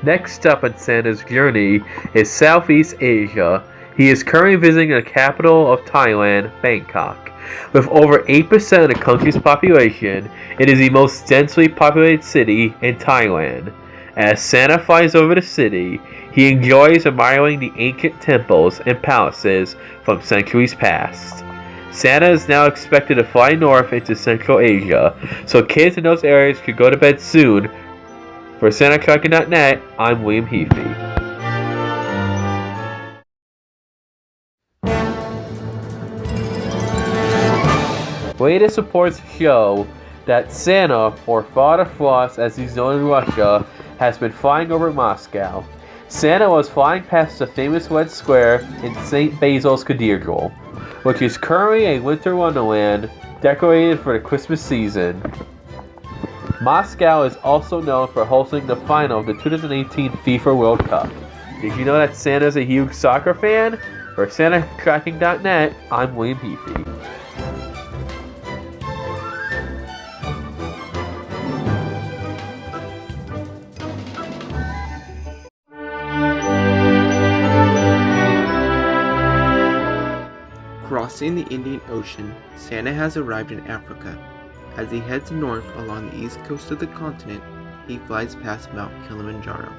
Next up on Santa's journey is Southeast Asia. He is currently visiting the capital of Thailand, Bangkok. With over 8% of the country's population, it is the most densely populated city in Thailand. As Santa flies over the city, he enjoys admiring the ancient temples and palaces from centuries past. Santa is now expected to fly north into Central Asia, so kids in those areas could go to bed soon. For SantaTracking.net, I'm William Heafy. Latest reports show that Santa, or Father Frost as he's known in Russia, has been flying over Moscow. Santa was flying past the famous Red Square in St. Basil's Cathedral, which is currently a winter wonderland decorated for the Christmas season. Moscow is also known for hosting the final of the 2018 FIFA World Cup. Did you know that Santa's a huge soccer fan? For SantaTracking.net, I'm William Heafy. Crossing the Indian Ocean, Santa has arrived in Africa. As he heads north along the east coast of the continent, he flies past Mount Kilimanjaro,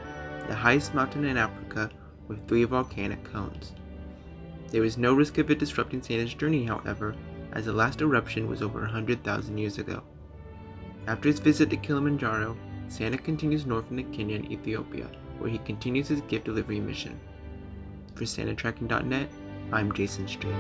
the highest mountain in Africa with 3 volcanic cones. There is no risk of it disrupting Santa's journey, however, as the last eruption was over 100,000 years ago. After his visit to Kilimanjaro, Santa continues north into Kenya and Ethiopia, where he continues his gift delivery mission. For SantaTracking.net, I'm Jason Street.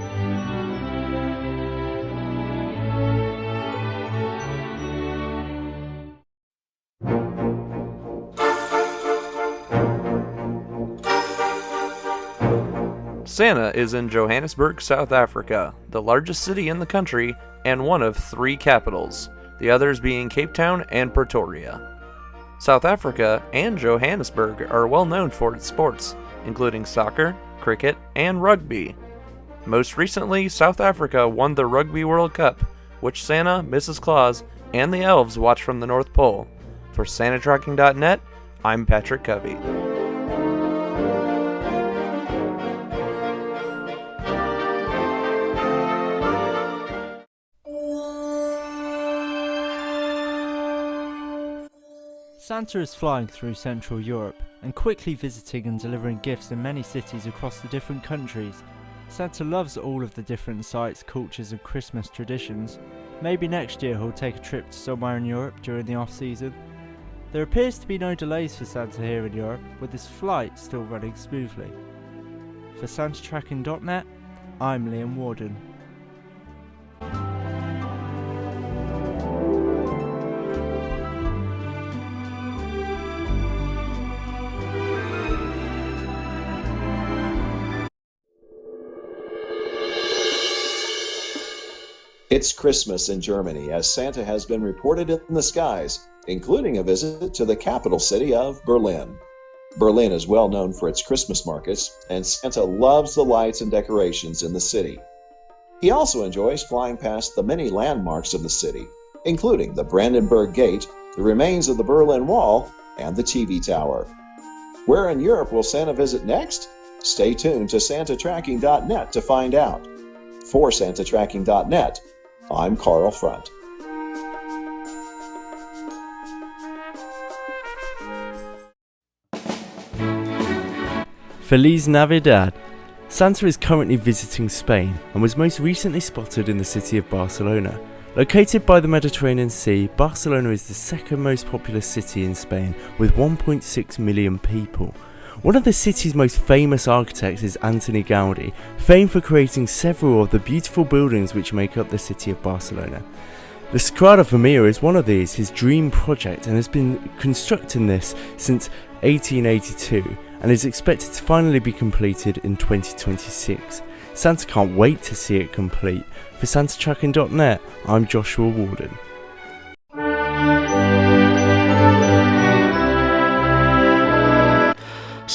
Santa is in Johannesburg, South Africa, the largest city in the country and one of 3 capitals, the others being Cape Town and Pretoria. South Africa and Johannesburg are well known for its sports, including soccer, cricket, and rugby. Most recently, South Africa won the Rugby World Cup, which Santa, Mrs. Claus, and the elves watch from the North Pole. For SantaTracking.net, I'm Patrick Covey. Santa is flying through Central Europe and quickly visiting and delivering gifts in many cities across the different countries. Santa loves all of the different sights, cultures and Christmas traditions. Maybe next year he'll take a trip to somewhere in Europe during the off-season. There appears to be no delays for Santa here in Europe, with his flight still running smoothly. For SantaTracking.net, I'm Liam Warden. It's Christmas in Germany as Santa has been reported in the skies, including a visit to the capital city of Berlin. Berlin is well known for its Christmas markets, and Santa loves the lights and decorations in the city. He also enjoys flying past the many landmarks of the city, including the Brandenburg Gate, the remains of the Berlin Wall, and the TV Tower. Where in Europe will Santa visit next? Stay tuned to SantaTracking.net to find out. For SantaTracking.net, I'm Carl Front. Feliz Navidad! Santa is currently visiting Spain and was most recently spotted in the city of Barcelona. Located by the Mediterranean Sea, Barcelona is the second most populous city in Spain with 1.6 million people. One of the city's most famous architects is Antoni Gaudí, famed for creating several of the beautiful buildings which make up the city of Barcelona. The Sagrada Familia is one of these, his dream project, and has been constructing this since 1882 and is expected to finally be completed in 2026. Santa can't wait to see it complete. For SantaTracking.net, I'm Joshua Warden.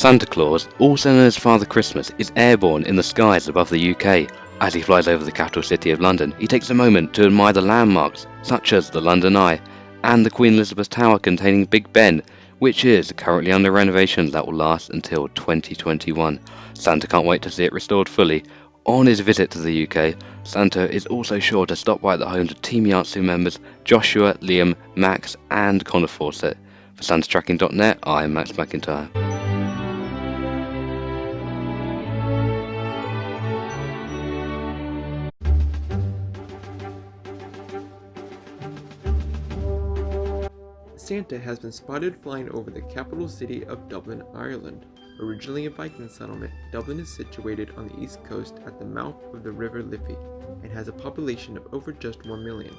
Santa Claus, also known as Father Christmas, is airborne in the skies above the UK. As he flies over the capital city of London, he takes a moment to admire the landmarks, such as the London Eye, and the Queen Elizabeth Tower containing Big Ben, which is currently under renovation that will last until 2021. Santa can't wait to see it restored fully. On his visit to the UK, Santa is also sure to stop by the homes of Team YANTSU members Joshua, Liam, Max, and Connor Fawcett. For SantaTracking.net, I'm Max McIntyre. Santa has been spotted flying over the capital city of Dublin, Ireland. Originally a Viking settlement, Dublin is situated on the east coast at the mouth of the River Liffey and has a population of over just 1 million.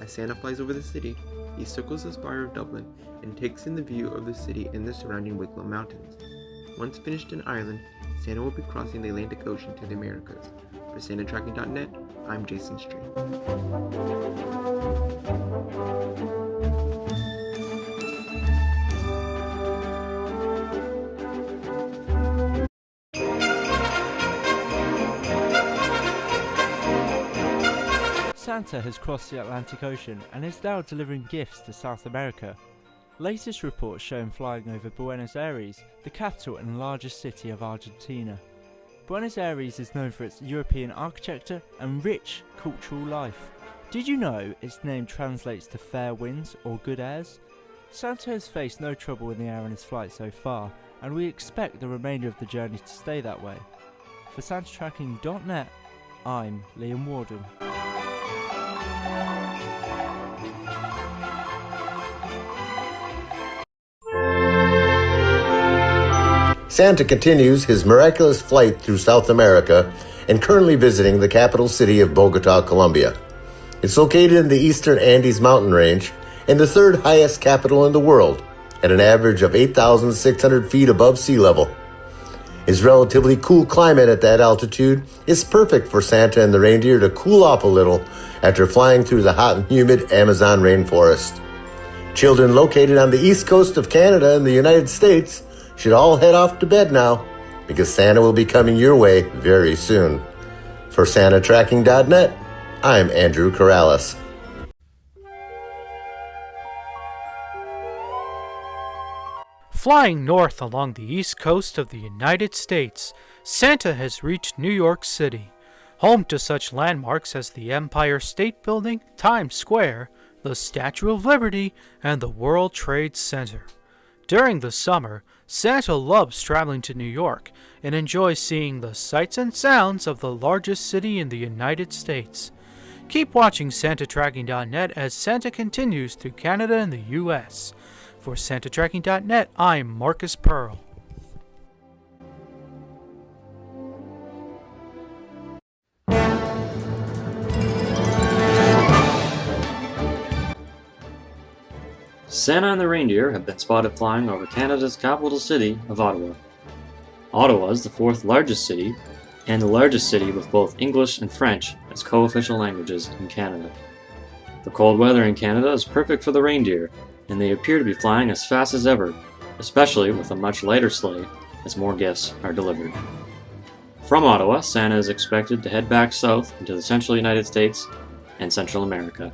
As Santa flies over the city, he circles the spire of Dublin and takes in the view of the city and the surrounding Wicklow Mountains. Once finished in Ireland, Santa will be crossing the Atlantic Ocean to the Americas. For SantaTracking.net, I'm Jason Street. Santa has crossed the Atlantic Ocean and is now delivering gifts to South America. Latest reports show him flying over Buenos Aires, the capital and largest city of Argentina. Buenos Aires is known for its European architecture and rich cultural life. Did you know its name translates to fair winds or good airs? Santa has faced no trouble in the air on his flight so far, and we expect the remainder of the journey to stay that way. For SantaTracking.net, I'm Liam Warden. Santa continues his miraculous flight through South America and currently visiting the capital city of Bogota, Colombia. It's located in the eastern Andes mountain range and the third highest capital in the world at an average of 8,600 feet above sea level. Its relatively cool climate at that altitude is perfect for Santa and the reindeer to cool off a little after flying through the hot and humid Amazon rainforest. Children located on the east coast of Canada and the United States should all head off to bed now, because Santa will be coming your way very soon. For SantaTracking.net, I'm Andrew Corrales. Flying north along the east coast of the United States, Santa has reached New York City, home to such landmarks as the Empire State Building, Times Square, the Statue of Liberty, and the World Trade Center. During the summer, Santa loves traveling to New York and enjoys seeing the sights and sounds of the largest city in the United States. Keep watching SantaTracking.net as Santa continues through Canada and the U.S. For SantaTracking.net, I'm Marcus Pearl. Santa and the reindeer have been spotted flying over Canada's capital city of Ottawa. Ottawa is the fourth largest city and the largest city with both English and French as co-official languages in Canada. The cold weather in Canada is perfect for the reindeer, and they appear to be flying as fast as ever, especially with a much lighter sleigh as more gifts are delivered. From Ottawa, Santa is expected to head back south into the central United States and Central America.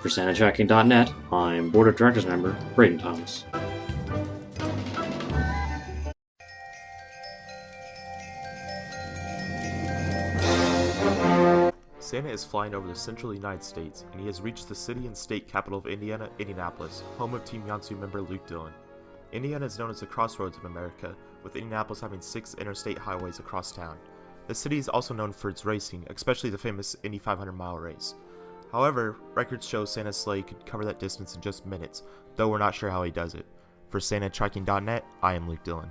For SantaTracking.net, I'm Board of Directors member Braden Thomas. Santa is flying over the central United States, and he has reached the city and state capital of Indiana, Indianapolis, home of Team YANTSU member Luke Dillon. Indiana is known as the crossroads of America, with Indianapolis having 6 interstate highways across town. The city is also known for its racing, especially the famous Indy 500-mile race. However, records show Santa's sleigh could cover that distance in just minutes, though we're not sure how he does it. For SantaTracking.net, I am Luke Dillon.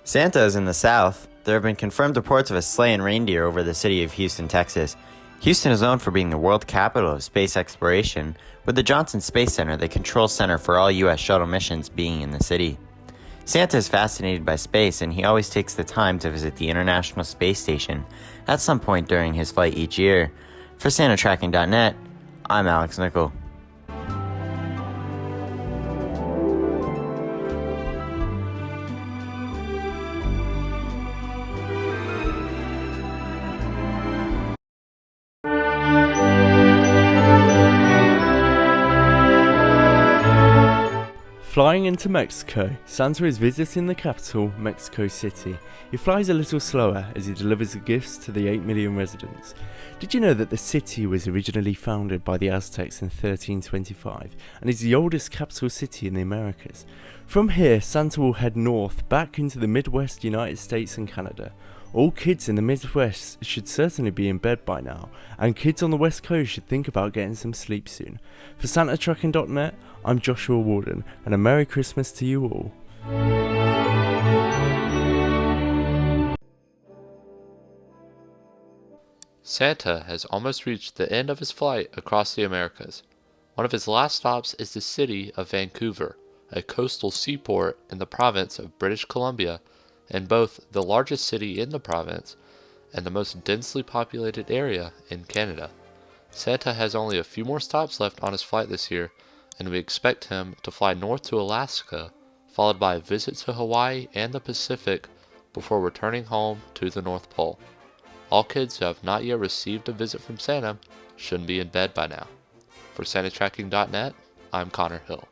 Santa is in the south. There have been confirmed reports of a sleigh and reindeer over the city of Houston, Texas. Houston is known for being the world capital of space exploration, with the Johnson Space Center, the control center for all U.S. shuttle missions, being in the city. Santa is fascinated by space, and he always takes the time to visit the International Space Station at some point during his flight each year. For SantaTracking.net, I'm Alex Nickel. Flying into Mexico, Santa is visiting the capital, Mexico City. He flies a little slower as he delivers the gifts to the 8 million residents. Did you know that the city was originally founded by the Aztecs in 1325 and is the oldest capital city in the Americas? From here, Santa will head north back into the Midwest United States and Canada. All kids in the Midwest should certainly be in bed by now, and kids on the West Coast should think about getting some sleep soon. For SantaTracking.net, I'm Joshua Warden, and a Merry Christmas to you all. Santa has almost reached the end of his flight across the Americas. One of his last stops is the city of Vancouver, a coastal seaport in the province of British Columbia, and both the largest city in the province and the most densely populated area in Canada. Santa has only a few more stops left on his flight this year, and we expect him to fly north to Alaska, followed by a visit to Hawaii and the Pacific before returning home to the North Pole. All kids who have not yet received a visit from Santa should be in bed by now. For SantaTracking.net, I'm Connor Hill.